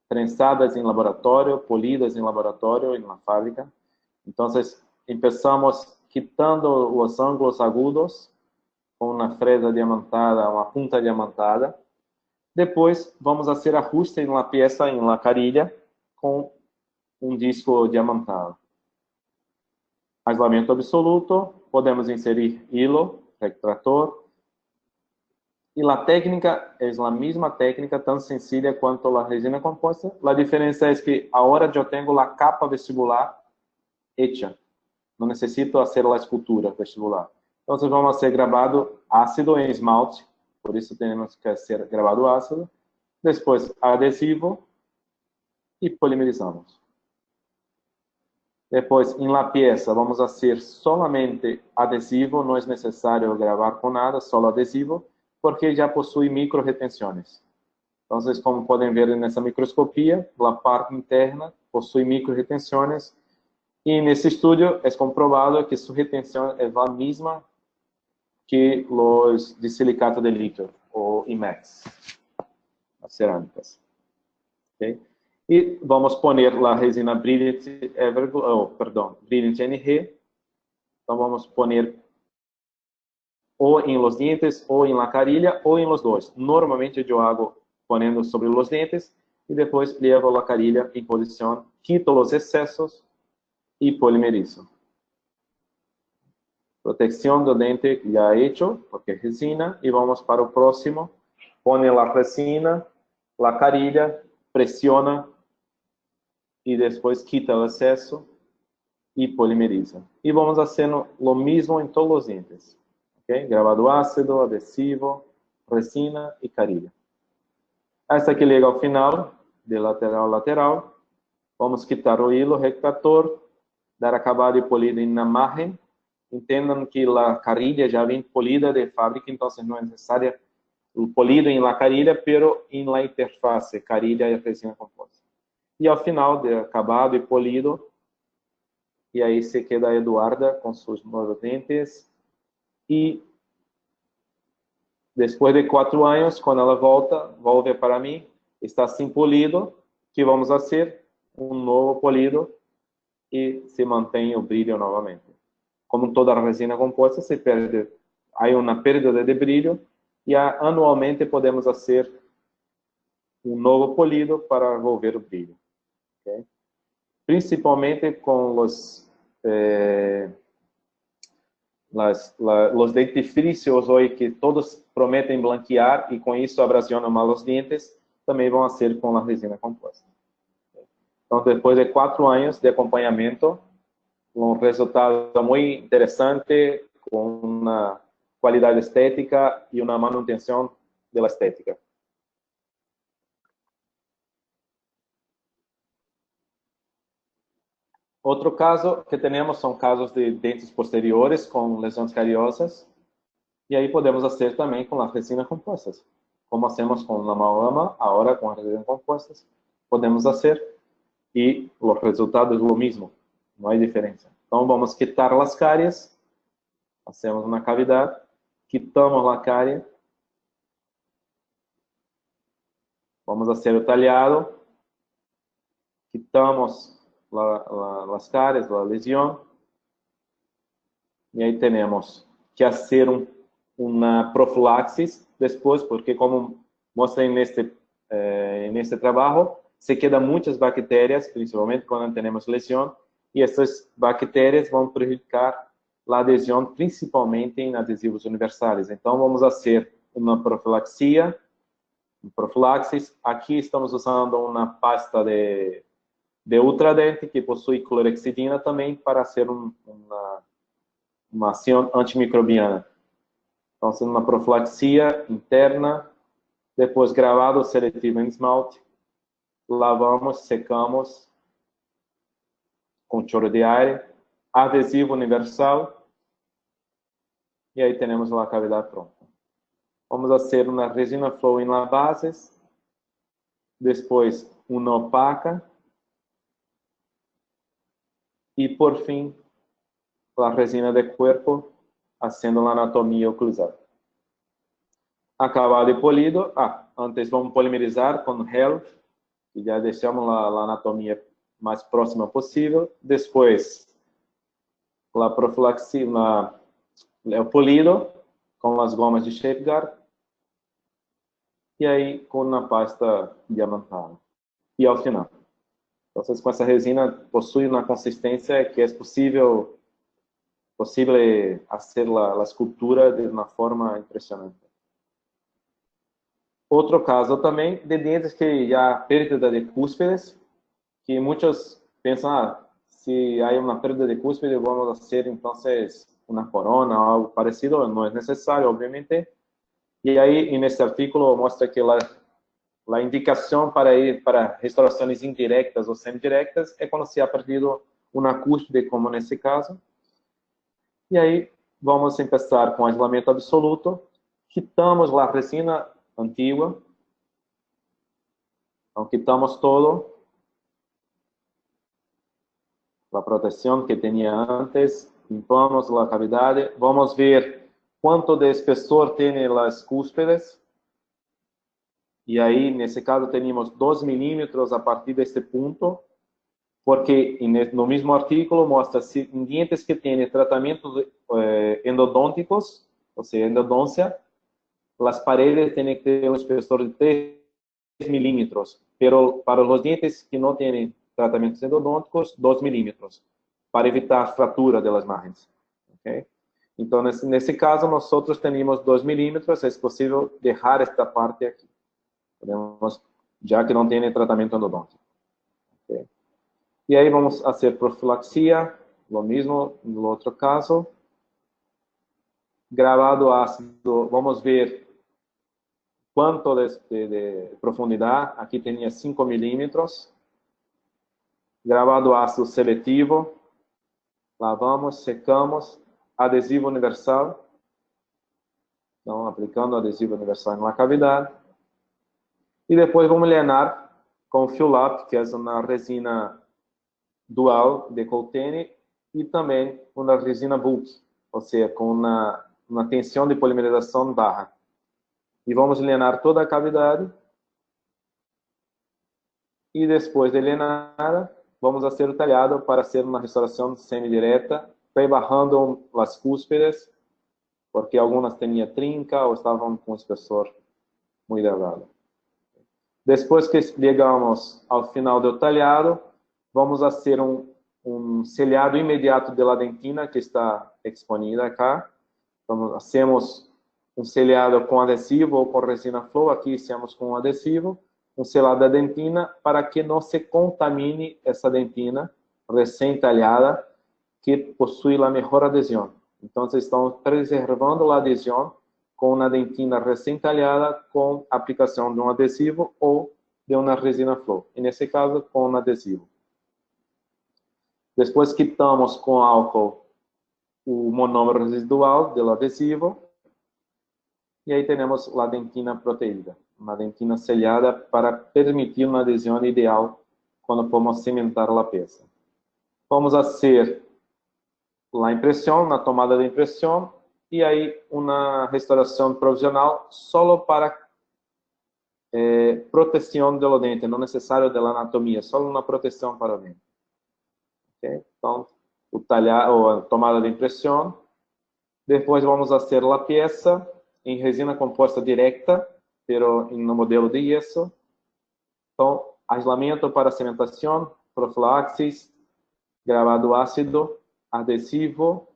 trenzadas en laboratorio, polidas en laboratorio, en la fábrica. Entonces, empezamos quitando los ángulos agudos con una fresa diamantada, una punta diamantada. Después vamos a hacer ajuste en la pieza, en la carilla, con un disco diamantado. Aislamiento absoluto, podemos inserir hilo, retractor. Y la técnica es la misma técnica, tan sencilla cuanto la resina compuesta. La diferencia es que ahora yo tengo la capa vestibular hecha. No necesito hacer la escultura vestibular. Entonces vamos a hacer grabado ácido en esmalte, por eso tenemos que hacer grabado ácido. Después adhesivo y polimerizamos. Después en la pieza vamos a hacer solamente adhesivo, no es necesario grabar con nada, solo adhesivo, porque ya posee micro retenciones. Entonces, como pueden ver en esa microscopía, la parte interna posee micro retenciones. Y en este estudio es comprobado que su retención es la misma que los de silicato de litio o IMEX, las cerámicas. ¿Okay? Y vamos a poner la resina Brilliant Brilliant NG. Entonces vamos a poner o en los dientes, o en la carilla, o en los dos. Normalmente yo hago poniendo sobre los dientes y después llevo la carilla en posición, quito los excesos y polimerizo. Protección del diente ya hecho, porque es resina, y vamos para el próximo. Pone la resina, la carilla, presiona y después quita el exceso y polimeriza. Y vamos haciendo lo mismo en todos los dientes. ¿Okay? Grabado ácido, adhesivo, resina y carilla. Hasta que llega al final, de lateral a lateral, vamos quitar el hilo rectator, dar acabado y polido en la margen. Entiendan que la carilla ya viene polida de fábrica, entonces no es necesario el polido en la carilla, pero en la interfase carilla y resina compuesta. Y al final, de acabado y polido, y ahí se queda Eduarda con sus nuevos dientes. Y después de 4 años, cuando ela vuelve para mí, está sin polido, que vamos a hacer un nuevo polido y se mantiene el brillo nuevamente. Como toda la resina compuesta, se pierde, hay una pérdida de brillo y anualmente podemos hacer un nuevo polido para volver el brillo. ¿Okay? Principalmente con los dentifrícios hoy que todos prometen blanquear y con eso abrasionan mal los dientes, también van a hacer con la resina compuesta. Entonces, después de 4 años de acompañamiento, un resultado muy interesante, con una calidad estética y una manutención de la estética. Otro caso que tenemos son casos de dientes posteriores con lesiones cariosas. Y ahí podemos hacer también con las resinas compuestas. Como hacemos con la Mauama, ahora con las resinas compuestas, podemos hacer y los resultados es lo mismo. No hay diferencia. Entonces vamos a quitar las caries, hacemos una cavidad, quitamos la carie, vamos a hacer el tallado, quitamos las caries, la lesión, y ahí tenemos que hacer una profilaxis después, porque como mostré en este trabajo, se quedan muchas bacterias, principalmente cuando tenemos lesión, y estas bacterias van a prejudicar la adhesión principalmente en adhesivos universales. Entonces vamos a hacer una profilaxis. Aquí estamos usando una pasta de ultradente que possui clorexidina também para hacer uma ação antimicrobiana. Então, sendo uma profilaxia interna, depois gravado seletivo em esmalte, lavamos, secamos com chorro de aire, adhesivo universal, e aí temos a cavidade pronta. Vamos fazer uma resina flow em la bases, depois uma opaca, e por fim, a resina de cuerpo, haciendo la anatomía oclusal. Acabado y polido. Antes vamos polimerizar con gel, y ya deixamos la anatomía más próxima posible. Después, la profilaxia, el polido con las gomas de Shapeguard, y ahí con una pasta diamantada. Y al final. Entonces, con esa resina posee una consistencia que es posible hacer la escultura de una forma impresionante. Otro caso también de dientes que ya pérdida de cúspides, que muchos piensan, si hay una pérdida de cúspide, vamos a hacer entonces una corona o algo parecido, no es necesario, obviamente. Y ahí en este artículo muestra que la indicación para ir para restauraciones indirectas o semidirectas es cuando se ha perdido una cúspide, como en este caso. Y ahí vamos a empezar con aislamiento absoluto. Quitamos la resina antigua. Então, quitamos todo. La protección que tenía antes. Limpamos la cavidad. Vamos a ver cuánto de espesor tienen las cúspides. E aí, nesse caso, teníamos 2 milímetros a partir deste ponto, porque no mesmo artículo mostra se em dientes que têm tratamentos endodônticos, ou seja, endodôncia, as paredes têm que ter um espessor de 3 milímetros, pero para os dientes que não têm tratamentos endodônticos, 2 milímetros, para evitar a fratura das margens. Okay? Então, nesse caso, nós temos 2 milímetros, é possível deixar esta parte aqui. Podemos, já que não tem tratamento endodôntico. Okay. E aí vamos fazer profilaxia, lo mesmo no outro caso. Gravado ácido, vamos ver quanto de profundidade. Aqui tinha 5 milímetros. Gravado ácido seletivo. Lavamos, secamos. Adesivo universal. Então, aplicando adesivo universal na cavidade. E depois vamos lenar com Fiolap, que é uma resina dual de Coltene, e também uma resina bulk, ou seja, com uma tensão de polimerização baixa. E vamos lenar toda a cavidade. E depois de lenada, vamos fazer o talhado para ser uma restauração semidireta, rebarrando as cúspides, porque algumas tinham trinca ou estavam com espessor muito elevado. Depois que chegamos ao final do talhado, vamos fazer um selhado imediato da dentina que está exponida aqui. Então, hacemos um selhado com adesivo ou com resina flow. Aqui hacemos com adesivo, um selado da dentina para que não se contamine essa dentina recém-talhada que possui a melhor adesão. Então, estamos preservando a adesão com uma dentina recém-talhada com aplicação de um adesivo ou de uma resina flow. E nesse caso, com um adesivo. Depois quitamos com álcool o monômero residual do adesivo. E aí temos a dentina proteída. Uma dentina selhada para permitir uma adesão ideal quando formos cimentar a peça. Vamos fazer a impressão, na tomada de impressão. E aí uma restauração provisional só para proteção do dente, não necessário da anatomia, só uma proteção para o dente. Okay? Então, o talhar ou a tomada de impressão. Depois vamos fazer a peça em resina composta direta, pero no modelo de yeso. Então, aislamento para cimentação, profilaxis, gravado ácido, adesivo,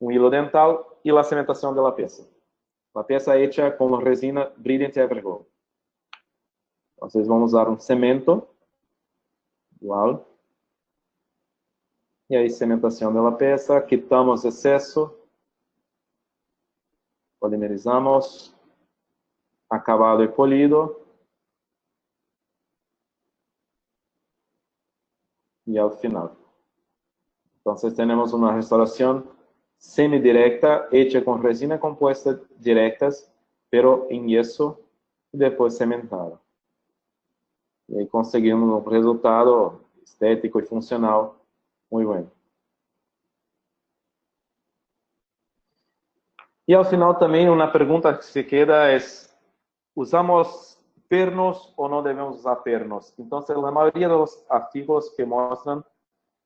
um hilo dental e a cimentação da peça. A peça é hecha com resina Brilliant Evergold. Então, vamos usar um cemento igual. E aí, cimentação da peça, quitamos excesso, polimerizamos, acabado e polido. E ao final. Então, temos uma restauração semidirecta, hecha com resina composta directas, pero em yeso, e depois cementada. E aí conseguimos um resultado estético e funcional muito bom. E ao final também uma pergunta que se queda é: usamos pernos ou não devemos usar pernos? Então, a maioria dos artigos que mostram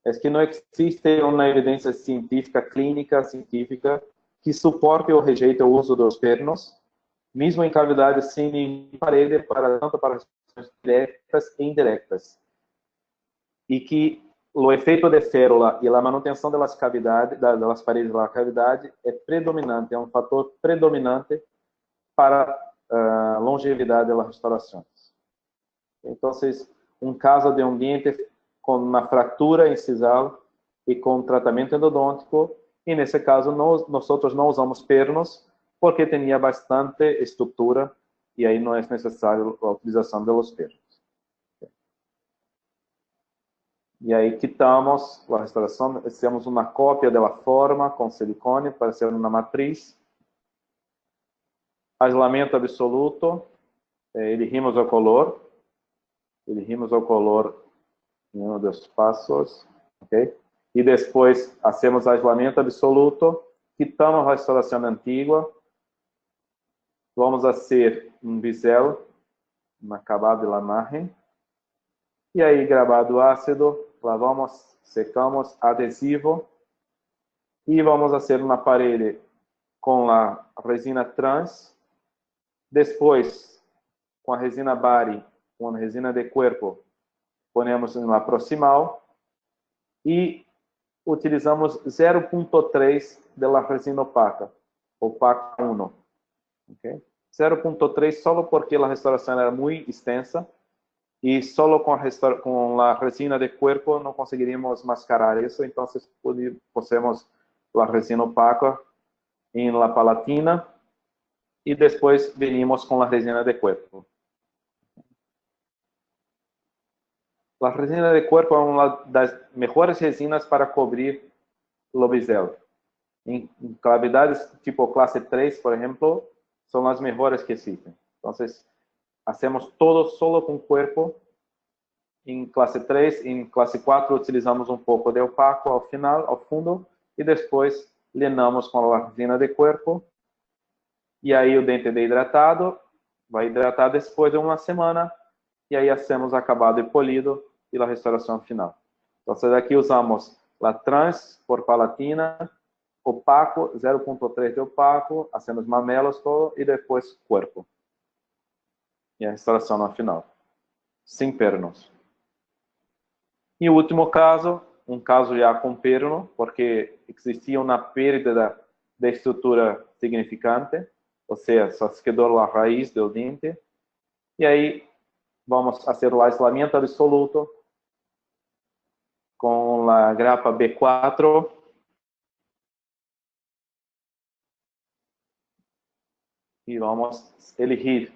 é que não existe uma evidência científica, clínica, científica, que suporte ou rejeite o uso dos pernos, mesmo em cavidades sem parede, tanto para diretas e indiretas. E que o efeito de férula e a manutenção das cavidades, das paredes da cavidade é predominante, é um fator predominante para a longevidade das restaurações. Então, um caso de um diente com uma fratura incisal y con tratamiento endodôntico. En ese caso, nosotros no usamos pernos porque tenía bastante estructura y ahí no es necesario la utilización de los pernos. E aí quitamos a restauração, fizemos uma cópia da forma com silicone para ser uma matriz. Aislamento absoluto, elegimos o color em um dos passos, ok? E depois hacemos aislamento absoluto, quitamos a restauração antiga, vamos fazer um bisel, um acabado de imagen, e aí gravado ácido, lavamos, secamos, adesivo, e vamos fazer uma parede com a resina trans, depois com a resina bari, com a resina de corpo, ponemos na proximal e utilizamos 0.3 da resina opaca 1, okay? 0.3 só porque a restauração era muito extensa e só com a resina de corpo não conseguiríamos mascarar isso, então pusemos a resina opaca em la palatina e depois venimos com a resina de corpo. A resina de corpo é uma das melhores resinas para cobrir o bisel. Em cavidades tipo classe 3, por exemplo, são as melhores que existem. Então, hacemos todo solo com corpo em classe 3, em classe 4 utilizamos um pouco de opaco ao final, ao fundo, e depois lenamos com a resina de corpo. E aí o dente hidratado, vai hidratar depois de uma semana, e aí hacemos acabado e polido e a restauração final. Então, aqui usamos a trans por palatina, opaco, 0.3 de opaco, hacemos mamelos todo, e depois corpo. E a restauração no final, sem pernos. E o último caso, um caso já com perno, porque existia uma perda de estrutura significante, ou seja, só se quedou a raiz do dente. E aí vamos fazer o aislamento absoluto com a grapa B4. E vamos elegir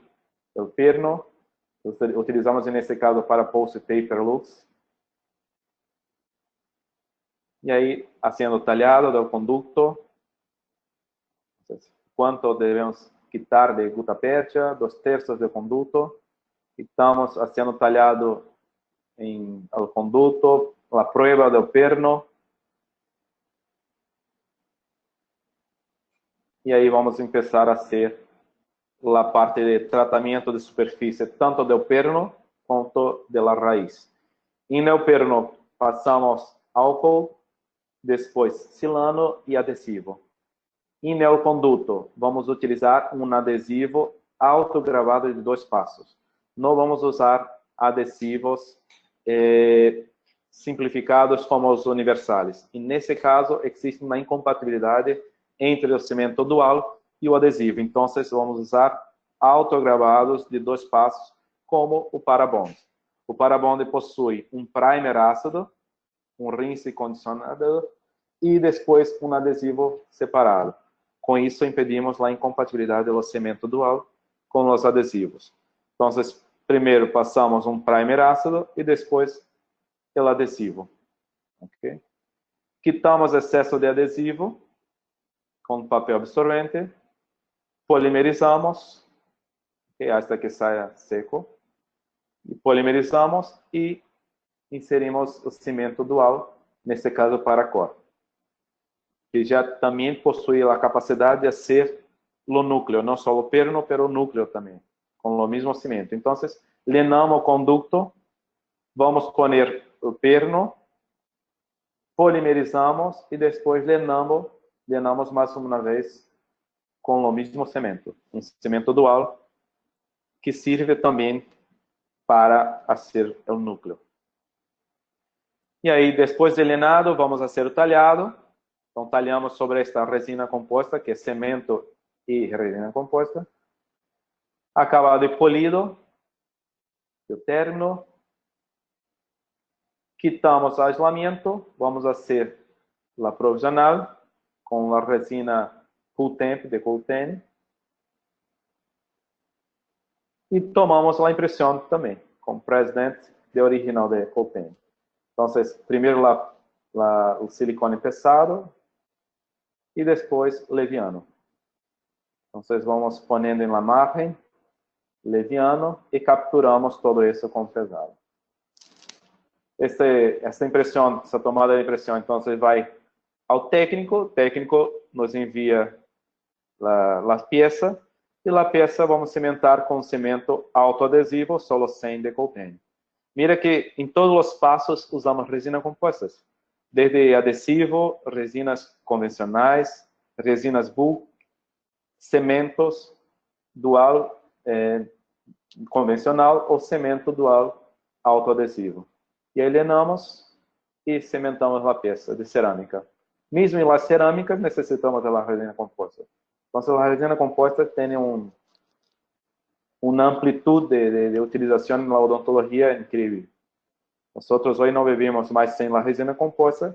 o perno. Utilizamos nesse caso para Pulse Paper Lux. E aí, sendo talhado do conducto, quanto devemos quitar de gutta-percha, 2/3 do conduto. Estamos sendo talhado em o conduto, a prueba do perno. E aí vamos começar a fazer a parte de tratamento de superfície, tanto do perno quanto da raiz. E no perno passamos álcool, depois silano e adesivo. E no conduto vamos utilizar um adesivo autogravado de 2 passos. Não vamos usar adesivos simplificados como os universais. E nesse caso existe uma incompatibilidade entre o cimento dual e o adesivo. Então, vamos usar autogravados de 2 passos, como o Parabond. O Parabond possui um primer ácido, um rinse condicionado e depois um adesivo separado. Com isso, impedimos a incompatibilidade do cimento dual com os adesivos. Então, primeiro passamos um primer ácido e depois o adesivo. Okay? Quitamos excesso de adesivo com papel absorvente, polimerizamos, okay, hasta que saia seco, e polimerizamos e inserimos o cimento dual, nesse caso Paracord, que já também possui a capacidade de ser o núcleo, não só o perno, mas o núcleo também, com o mesmo cimento. Então, lenamos o conducto, vamos poner o perno, polimerizamos e depois lenamos mais uma vez com o mesmo cimento, um cimento dual, que serve também para fazer o núcleo. E aí, depois de lenado, vamos fazer o talhado. Então, talhamos sobre esta resina composta, que é cimento e resina composta. Acabado e polido, o término. Quitamos aislamiento, vamos a hacer la provisional con la resina Full Temp de Coltene. Y tomamos la impresión también con President de original de Coltene. Entonces, primero el silicone pesado y después liviano. Entonces, vamos poniendo en la margen liviano y capturamos todo eso con pesado. Esta impresión, esta tomada de impresión, entonces va al técnico. El técnico nos envía la pieza y la pieza vamos a cimentar con cemento autoadhesivo, solo 100 de Coltene. Mira que en todos los pasos usamos resinas compuestas, desde adhesivo, resinas convencionales, resinas bulk, cementos dual convencional o cemento dual autoadhesivo. Y alienamos y cimentamos la pieza de cerámica. Mismo en las cerámicas necesitamos de la resina compuesta. Entonces la resina compuesta tiene una amplitud de utilización en la odontología increíble. Nosotros hoy no vivimos más sin la resina compuesta.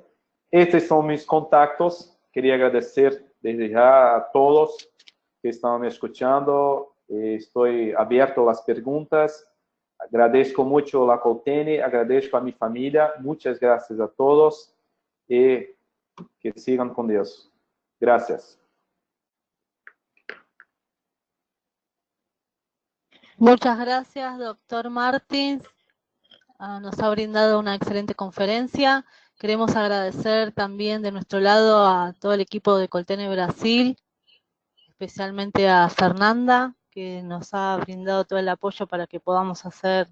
Estos son mis contactos. Quería agradecer desde ya a todos que están me escuchando. Estoy abierto a las preguntas. Agradezco mucho a la Coltene, agradezco a mi familia. Muchas gracias a todos y que sigan con Dios. Gracias. Muchas gracias, doctor Martins. Nos ha brindado una excelente conferencia. Queremos agradecer también de nuestro lado a todo el equipo de Coltene Brasil, especialmente a Fernanda, que nos ha brindado todo el apoyo para que podamos hacer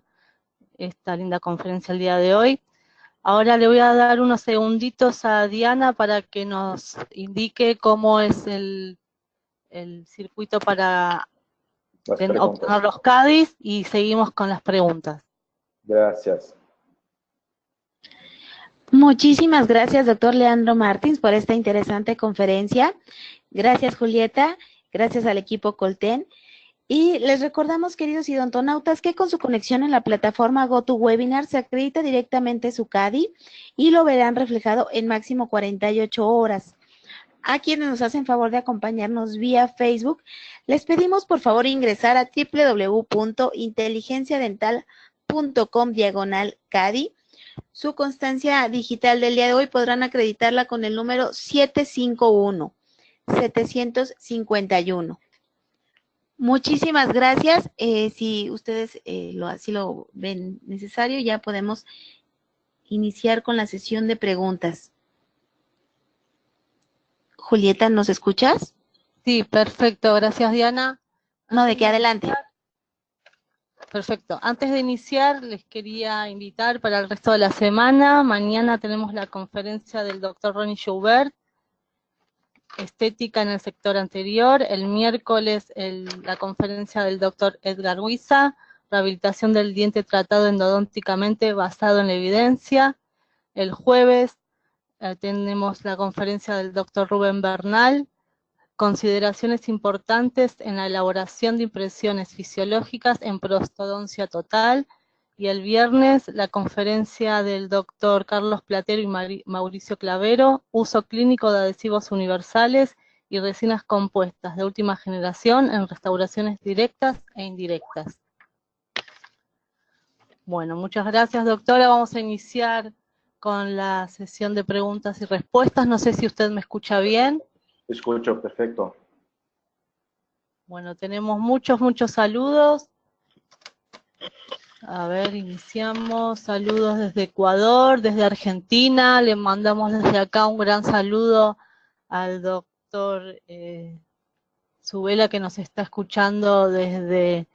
esta linda conferencia el día de hoy. Ahora le voy a dar unos segunditos a Diana para que nos indique cómo es el circuito para obtener los CADIs y seguimos con las preguntas. Gracias. Muchísimas gracias, doctor Leandro Martins, por esta interesante conferencia. Gracias, Julieta. Gracias al equipo Coltene. Y les recordamos, queridos odontonautas, que con su conexión en la plataforma GoToWebinar se acredita directamente su CADI y lo verán reflejado en máximo 48 horas. A quienes nos hacen favor de acompañarnos vía Facebook, les pedimos por favor ingresar a www.inteligenciadental.com/CADI. Su constancia digital del día de hoy podrán acreditarla con el número 751. Muchísimas gracias. Si ustedes así lo ven necesario, ya podemos iniciar con la sesión de preguntas. Julieta, ¿nos escuchas? Sí, perfecto. Gracias, Diana. No, de que adelante. Perfecto. Antes de iniciar, les quería invitar para el resto de la semana. Mañana tenemos la conferencia del doctor Ronnie Joubert, Estética en el sector anterior. El miércoles la conferencia del doctor Edgar Huiza, Rehabilitación del diente tratado endodónticamente basado en la evidencia. El jueves tenemos la conferencia del doctor Rubén Bernal, Consideraciones importantes en la elaboración de impresiones fisiológicas en prostodoncia total. Y el viernes la conferencia del doctor Carlos Platero y Mauricio Clavero, uso clínico de adhesivos universales y resinas compuestas de última generación en restauraciones directas e indirectas. Bueno, muchas gracias, doctora. Vamos a iniciar con la sesión de preguntas y respuestas. No sé si usted me escucha bien. Escucho, perfecto. Bueno, tenemos muchos saludos. A ver, iniciamos. Saludos desde Ecuador, desde Argentina. Le mandamos desde acá un gran saludo al doctor Zubela, que nos está escuchando desde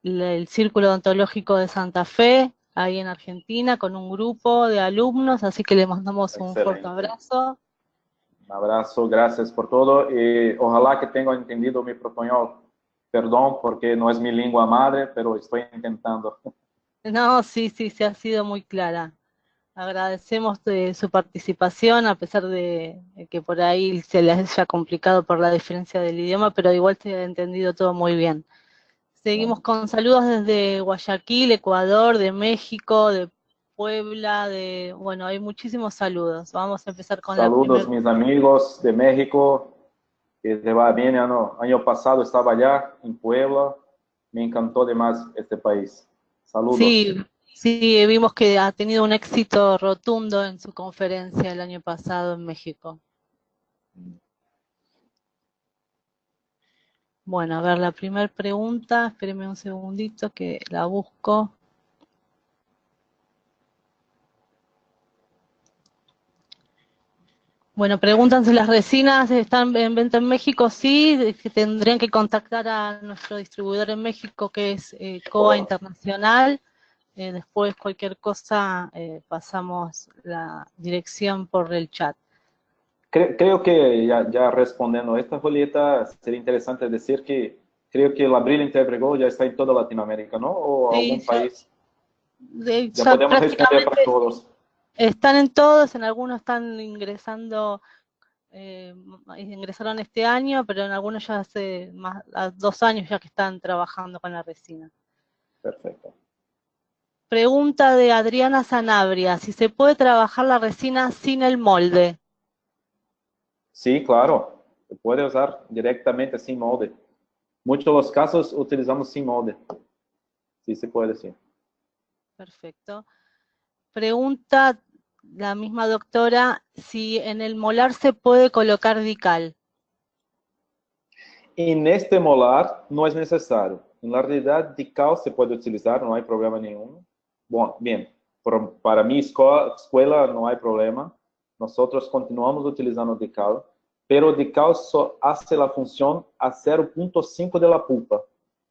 el Círculo Odontológico de Santa Fe, ahí en Argentina, con un grupo de alumnos, así que le mandamos un fuerte abrazo. Un abrazo, gracias por todo. Y ojalá que tengan entendido mi portuñol. Perdón, porque no es mi lengua madre, pero estoy intentando. No, sí, se ha sido muy clara. Agradecemos su participación, a pesar de que por ahí se les haya complicado por la diferencia del idioma, pero igual se ha entendido todo muy bien. Seguimos con saludos desde Guayaquil, Ecuador, de México, de Puebla, bueno, hay muchísimos saludos. Vamos a empezar con Saludos, la primera. mis amigos de México, que te va bien. Año pasado estaba allá en Puebla, me encantó demás este país. Saludos. Sí, sí, vimos que ha tenido un éxito rotundo en su conferencia el año pasado en México. Bueno, a ver, la primera pregunta, espérenme un segundito que la busco. Bueno, preguntan si las resinas están en venta en México. Sí, que tendrían que contactar a nuestro distribuidor en México, que es COA Internacional. Después, cualquier cosa, pasamos la dirección por el chat. Creo que ya respondiendo a esta, Julieta, sería interesante decir que creo que la Brilliant Evergo ya está en toda Latinoamérica, ¿no? O Sí, algún país. Ya ya podemos responder para todos. están en todos, en algunos están ingresando, ingresaron este año, pero en algunos ya hace más 2 años ya que están trabajando con la resina. Perfecto. Pregunta de Adriana Sanabria, si se puede trabajar la resina sin el molde. Sí, claro. Se puede usar directamente sin molde. Muchos de los casos utilizamos sin molde. Sí, se puede, sí. Perfecto. Pregunta la misma doctora, si en el molar se puede colocar dical. En este molar no es necesario. En la realidad, dical se puede utilizar, no hay problema ninguno. Bueno, bien, para mi escuela no hay problema. Nosotros continuamos utilizando dical, pero dical só hace la función a 0.5 de la pulpa.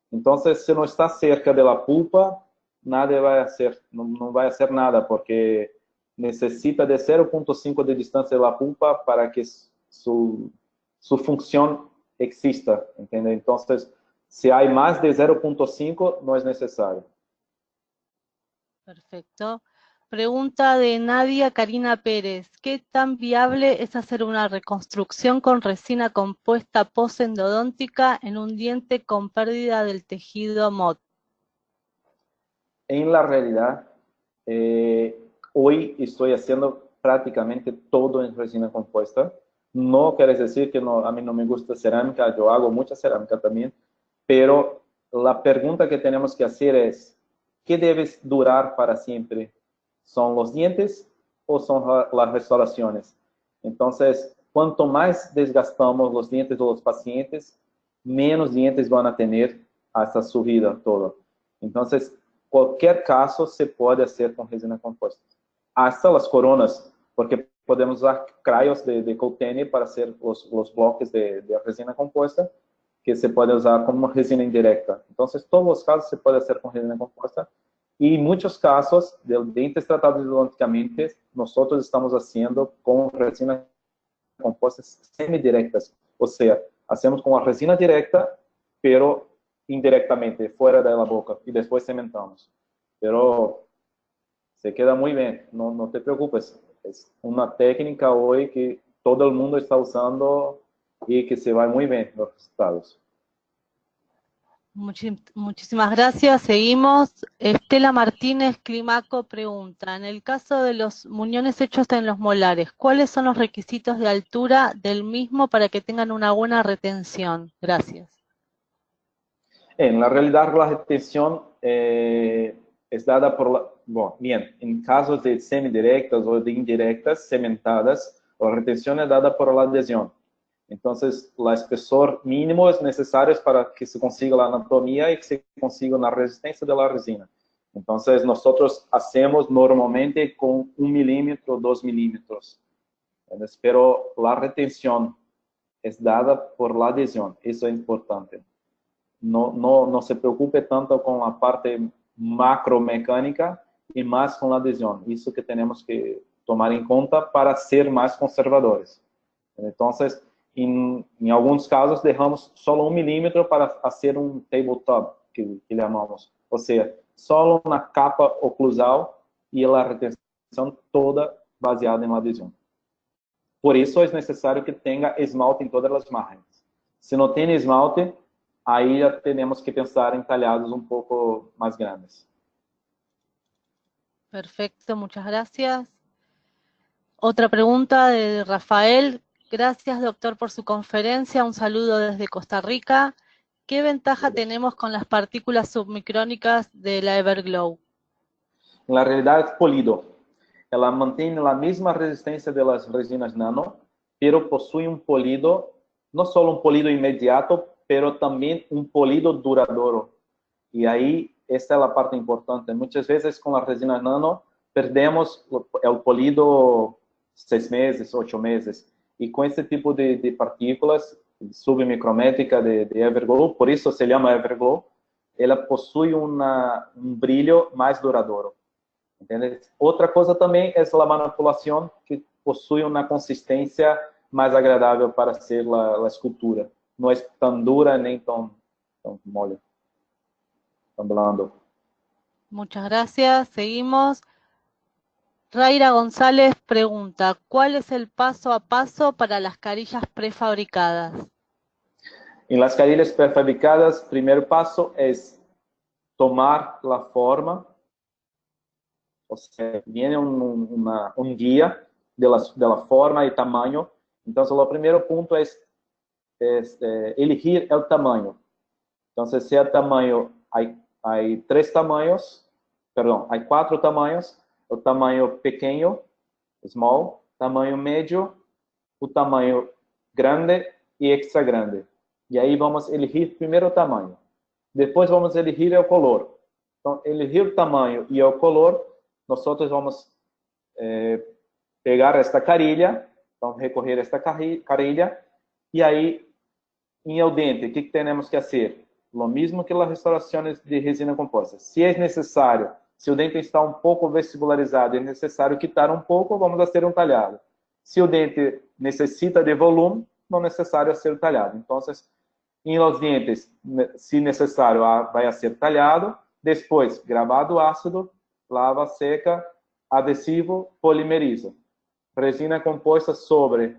Entonces, si no está cerca de la pulpa, nada va a hacer, no va a hacer nada, porque necesita de 0.5 de distancia de la pulpa para que su función exista, ¿entiende? Entonces, si hay más de 0.5, no es necesario. Perfecto. Pregunta de Nadia Karina Pérez. ¿Qué tan viable es hacer una reconstrucción con resina compuesta posendodóntica en un diente con pérdida del tejido MOD? En la realidad, hoy estoy haciendo prácticamente todo en resina compuesta. No quiere decir que a mí no me gusta cerámica, yo hago mucha cerámica también, pero la pregunta que tenemos que hacer es, ¿qué debe durar para siempre? ¿Son los dientes o son las restauraciones? Entonces, cuanto más desgastamos los dientes de los pacientes, menos dientes van a tener hasta su vida toda. Entonces, cualquier caso se puede hacer con resina compuesta. Hasta las coronas, porque podemos usar crayos de Coltene para hacer los bloques de resina compuesta, que se puede usar como resina indirecta. Entonces, todos los casos se puede hacer con resina compuesta. Y en muchos casos, de dientes tratados endodonticamente, nosotros estamos haciendo con resina compuestas semidirectas. O sea, hacemos con la resina directa, pero indirectamente, fuera de la boca, y después cementamos. Pero se queda muy bien, no te preocupes. Es una técnica hoy que todo el mundo está usando y que se va muy bien los resultados. Muchísimas gracias. Seguimos. Estela Martínez Climaco pregunta, en el caso de los muñones hechos en los molares, ¿cuáles son los requisitos de altura del mismo para que tengan una buena retención? Gracias. En la realidad, la retención es dada por bien, en casos de semidirectas o de indirectas, cementadas, la retención es dada por la adhesión. Entonces, el espesor mínimo es necesario para que se consiga la anatomía y que se consiga la resistencia de la resina. Entonces, nosotros hacemos normalmente con 1 milímetro, 2 milímetros. Pero la retención es dada por la adhesión. Eso es importante. No se preocupe tanto con la parte macromecánica y más con la adhesión. Eso que tenemos que tomar en cuenta para ser más conservadores. Entonces, en algunos casos, dejamos solo 1 milímetro para hacer un tabletop, que llamamos. O sea, solo una capa oclusal y la retención toda baseada en la adhesión. Por eso es necesario que tenga esmalte en todas las márgenes. Si no tiene esmalte, aí já temos que pensar em talhados um pouco mais grandes. Perfecto, muchas gracias. Otra pregunta de Rafael. Gracias, doctor, por su conferencia. Un saludo desde Costa Rica. ¿Qué ventaja tenemos con las partículas submicrónicas de la Everglow? Na realidade, polido. Ela mantém a mesma resistência das resinas nano, pero possui um polido, não só um polido imediato, pero também um polido duradouro. E aí, essa é a parte importante. Muitas vezes, com a resina nano, perdemos o polido 6 meses, 8 meses. E com esse tipo de partículas submicrométrica de Everglow, por isso se chama Everglow, ela possui um brilho mais duradouro. Entende? Outra coisa também é a manipulação, que possui uma consistência mais agradável para ser a escultura. Não é tão dura nem tão mole, tão blando. Muchas gracias. Seguimos. Raira González pregunta, ¿cuál es el paso a paso para las carillas prefabricadas? En las carillas prefabricadas, primer paso es tomar la forma, o sea, viene un guía de la forma y tamaño. Entonces, el primer punto es elegir el tamaño. Entonces, si el tamaño, hay 3 tamaños, perdón, hay 4 tamaños: o tamanho pequeno, small, tamanho médio, o tamanho grande e extra grande. E aí vamos elegir primeiro o tamanho. Depois vamos elegir o color. Então, elegir o tamanho e o color, nós vamos pegar esta carilha, vamos recorrer a esta carilha, e aí, em el dente, o que temos que fazer? Lo mesmo que as restaurações de resina composta. Se é necessário, se o dente está um pouco vestibularizado e é necessário quitar um pouco, vamos fazer um talhado. Se o dente necessita de volume, não é necessário ser talhado. Então, em los dientes, se necessário, vai ser talhado. Depois, gravado ácido, lava, seca, adesivo, polimeriza. Resina composta sobre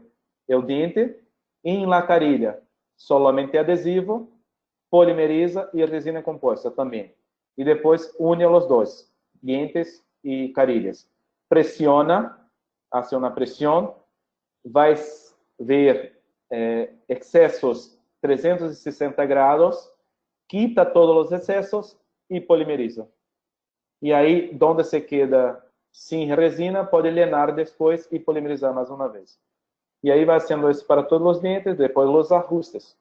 o dente. Em la carilha, solamente adesivo, polimeriza e resina composta também. E depois une os dois, dientes e carilhas. Pressiona, hace uma pressão, vai ver excessos 360 graus, quita todos os excessos e polimeriza. E aí, onde se queda sem resina, pode lenar depois e polimerizar mais uma vez. E aí vai sendo isso para todos os dentes, depois os ajustes.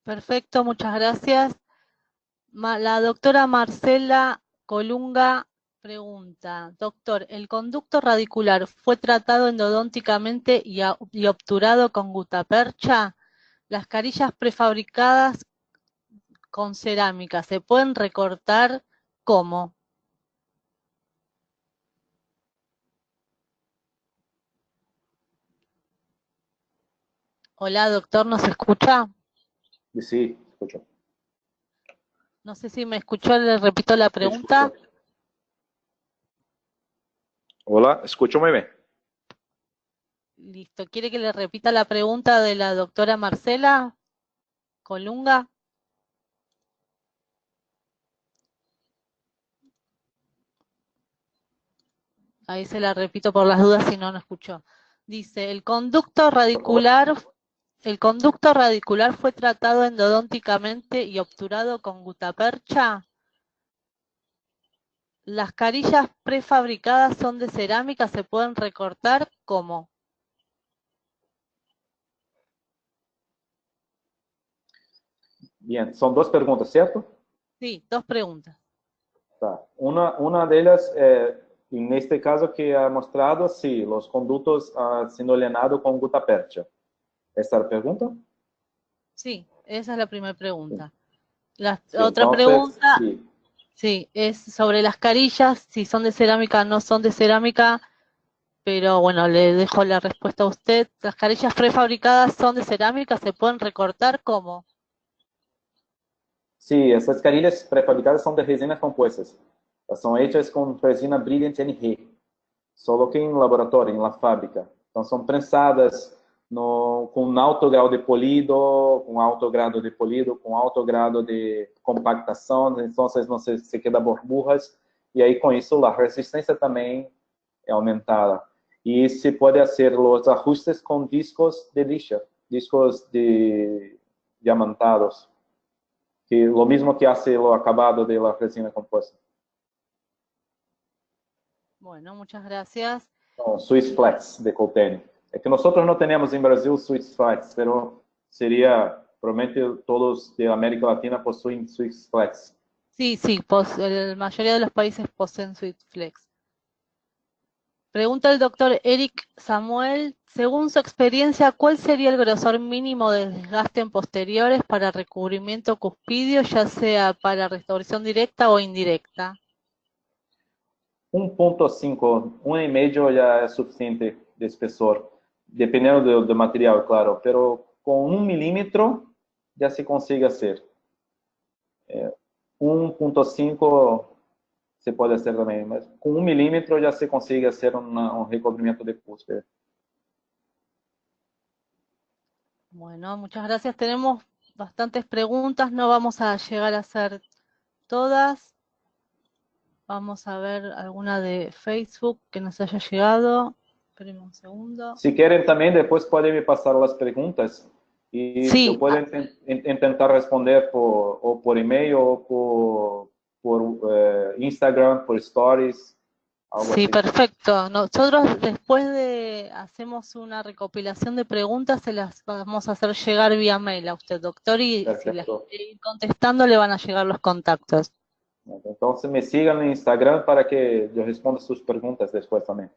Perfecto, muchas gracias. La doctora Marcela Colunga pregunta, doctor, ¿el conducto radicular fue tratado endodónticamente y obturado con gutapercha? ¿Las carillas prefabricadas con cerámica se pueden recortar cómo? Hola, doctor, ¿nos escucha? Sí, escucho. No sé si me escuchó, le repito la pregunta. Hola, escucho muy bien. Listo. ¿Quiere que le repita la pregunta de la doctora Marcela Colunga? Ahí se la repito por las dudas si no escuchó. Dice, el conducto radicular fue tratado endodónticamente y obturado con gutapercha. ¿Las carillas prefabricadas son de cerámica? ¿Se pueden recortar? ¿Cómo? Bien, son 2 perguntas, certo? Sí, 2 preguntas. Tá. Uma delas, neste caso que ha mostrado, sim, os condutos sendo lenados com gutapercha. Essa é a pergunta? Sí, esa es la primera pregunta. La Sí, otra entonces, pregunta, sí. sí, es sobre las carillas, si son de cerámica o no son de cerámica, pero bueno, le dejo la respuesta a usted. ¿Las carillas prefabricadas son de cerámica? ¿Se pueden recortar? ¿Cómo? Sí, essas carilhas pré-fabricadas são de resinas compostas. Elas são hechas com resina Brilliant NG, só que em laboratório, em la fábrica. Então, são prensadas com alto grau de polido, com alto grado de polido, com alto grado de compactação, então não se queda burbujas, e aí com isso a resistência também é aumentada. E se pode fazer os ajustes com discos de lixa, discos de diamantados, que lo mismo que hace o acabado de la resina compuesta. Bueno, muchas gracias. No, Swiss Flex de Coltene. É que nós não temos em Brasil Swiss Flex, mas seria, provavelmente todos de América Latina possuem Swiss Flex. Sí, sí, la mayoría de los países poseen Flex. Pregunta el doctor Eric Samuel, según su experiencia, ¿cuál sería el grosor mínimo de desgaste en posteriores para recubrimiento cuspidio, ya sea para restauración directa o indirecta? 1.5, 1,5 já é suficiente de espessor, dependendo do material, claro, pero com 1 milímetro já se consegue fazer. 1.5 se pode fazer também, mas com 1 milímetro já se consegue fazer recobrimento de cúspide. Bueno, muchas gracias. Tenemos bastantes preguntas, no vamos a llegar a hacer todas. Vamos a ver alguna de Facebook que nos haya llegado. Esperen un segundo. Se querem também, depois podem me passar as perguntas e Sí. eu posso tentar responder por e-mail ou por Instagram, por stories. Algo Sí, así. perfecto. Nosotros después hacemos una recopilación de preguntas, se las vamos a hacer llegar vía mail a usted, doctor, y si las Perfecto. quiere ir contestando le van a llegar los contactos. Então, me sigam no Instagram para que eu responda suas perguntas depois também.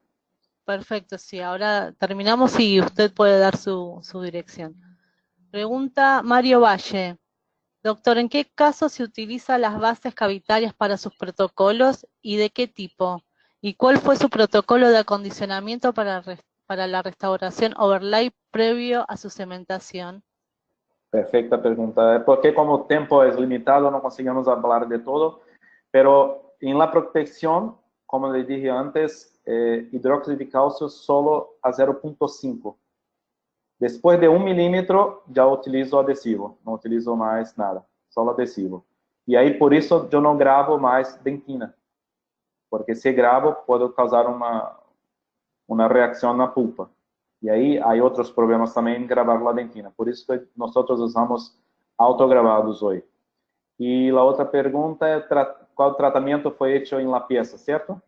Perfecto, sí. Ahora terminamos y usted puede dar su dirección. Pregunta Mario Valle. Doctor, ¿en qué caso se utilizan las bases cavitarias para sus protocolos y de qué tipo? ¿Y cuál fue su protocolo de acondicionamiento para la restauración overlay previo a su cementación? Perfeita pergunta. É porque como o tempo é limitado, não conseguimos falar de todo, pero em la protección, como le dije antes, hidróxido de cálcio solo a 0.5. Depois de 1 milímetro, já utilizo adesivo, não utilizo mais nada, só adesivo. E aí, por isso, eu não gravo mais dentina, porque se gravo, pode causar uma reação na pulpa. E aí, há outros problemas também em gravar a dentina. Por isso que nós usamos autogravados hoje. E a outra pergunta é qual tratamento foi feito em la pieza, certo?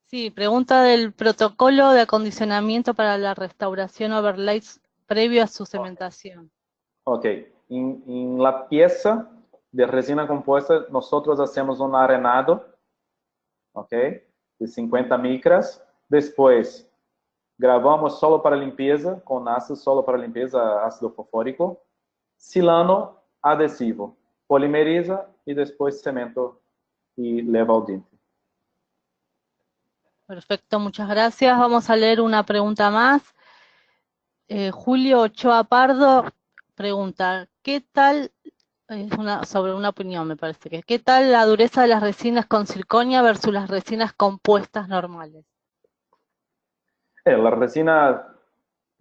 Sí, pregunta del protocolo de acondicionamiento para la restauración overlay previo a su cementación. Ok. En la pieza de resina compuesta, nosotros hacemos un arenado, ok, de 50 micras. Después, gravamos solo para limpieza, con ácido solo para limpieza, ácido fosfórico, silano, adesivo, polimeriza y después cemento y leva al diente. Perfecto, muchas gracias. Vamos a leer una pregunta más. Julio Ochoa Pardo pregunta, ¿qué tal, sobre una opinión me parece que, ¿qué tal la dureza de las resinas con circonia versus las resinas compuestas normales? La resina,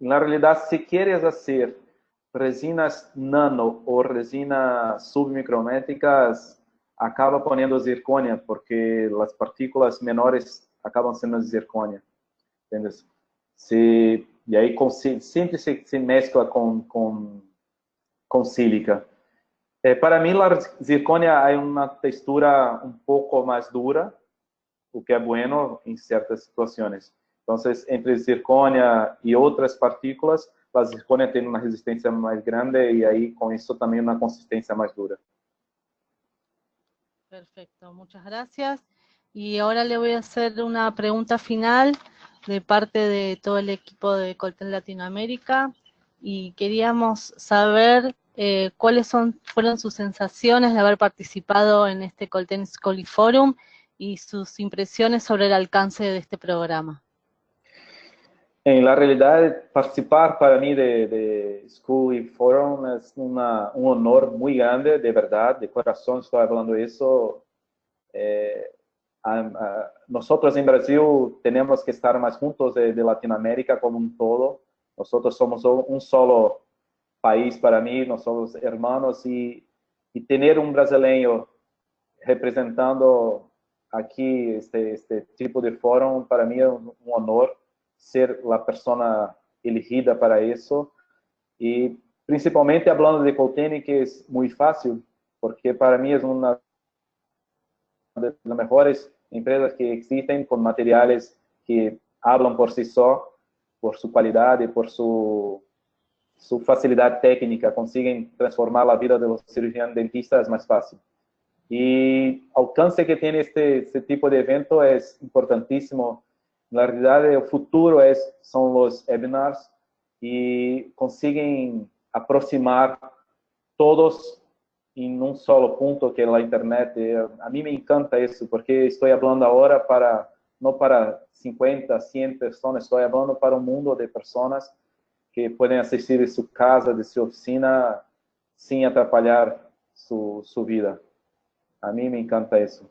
en la realidad, si quieres hacer resinas nano o resinas submicrométricas, acaba poniendo zirconia, porque las partículas menores acabam sendo zirconia. ¿Entiendes? E aí sempre se mescla com sílica. Para mim, a zirconia é uma textura um pouco mais dura, o que é bueno em certas situações. Então, entre zirconia e outras partículas, a zirconia tem uma resistência mais grande e aí, com isso, também uma consistência mais dura. Perfecto, muchas gracias. Y ahora le voy a hacer una pregunta final de parte de todo el equipo de Colten Latinoamérica y queríamos saber cuáles fueron sus sensaciones de haber participado en este Colten Scholarly Forum y sus impresiones sobre el alcance de este programa. En la realidad, participar para mí de Scholarly Forum es un honor muy grande, de verdad, de corazón estoy hablando eso. Nosotros en Brasil tenemos que estar más juntos de Latinoamérica como un todo. nosotros somos un solo país para mí, nós somos hermanos, y tener un brasileño representando aquí este tipo de fórum, para mí es un honor ser la persona elegida para eso, y principalmente hablando de Coltene, que es muy fácil, porque para mí es una de las mejores empresas que existen, con materiales que hablan por sí só, por su calidad y por su facilidad técnica, consiguen transformar la vida de los cirujanos dentistas más fácil. Y el alcance que tiene este tipo de evento es importantísimo. En la realidad, el futuro son los webinars, y consiguen aproximar todos en un solo punto, que es la internet. A mí me encanta eso, porque estoy hablando ahora no para 50, 100 personas, estoy hablando para un mundo de personas que pueden asistir de su casa, de su oficina, sin atrapalhar su vida. A mí me encanta eso.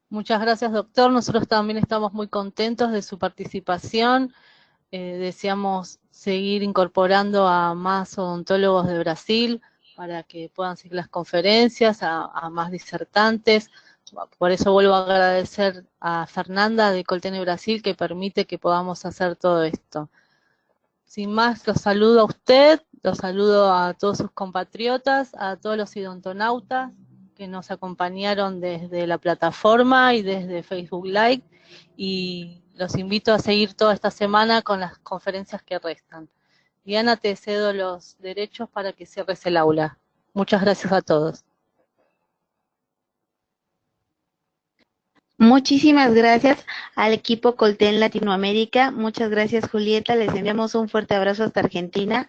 Muchas gracias, doctor. Nosotros también estamos muy contentos de su participación. Deseamos seguir incorporando a más odontólogos de Brasil para que puedan seguir las conferencias, a más disertantes. Por eso vuelvo a agradecer a Fernanda de Coltene Brasil, que permite que podamos hacer todo esto. Sin más, los saludo a usted, los saludo a todos sus compatriotas, a todos los idontonautas que nos acompañaron desde la plataforma y desde Facebook Live, y los invito a seguir toda esta semana con las conferencias que restan. Diana, te cedo los derechos para que cierres el aula. Muchas gracias a todos. Muchísimas gracias al equipo Colten Latinoamérica. Muchas gracias, Julieta. Les enviamos un fuerte abrazo hasta Argentina.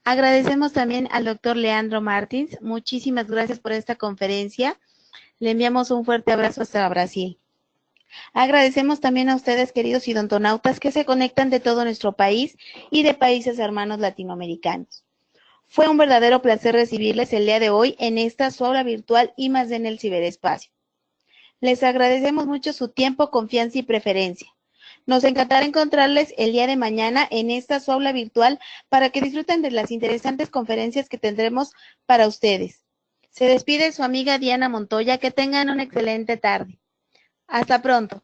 Agradecemos también al doctor Leandro Martins. Muchísimas gracias por esta conferencia. Le enviamos un fuerte abrazo hasta Brasil. Agradecemos también a ustedes, queridos idontonautas, que se conectan de todo nuestro país y de países hermanos latinoamericanos. Fue un verdadero placer recibirles el día de hoy en esta su aula virtual I+D en el ciberespacio. Les agradecemos mucho su tiempo, confianza y preferencia. Nos encantará encontrarles el día de mañana en esta su aula virtual para que disfruten de las interesantes conferencias que tendremos para ustedes. Se despide su amiga Diana Montoya. Que tengan una excelente tarde. Hasta pronto.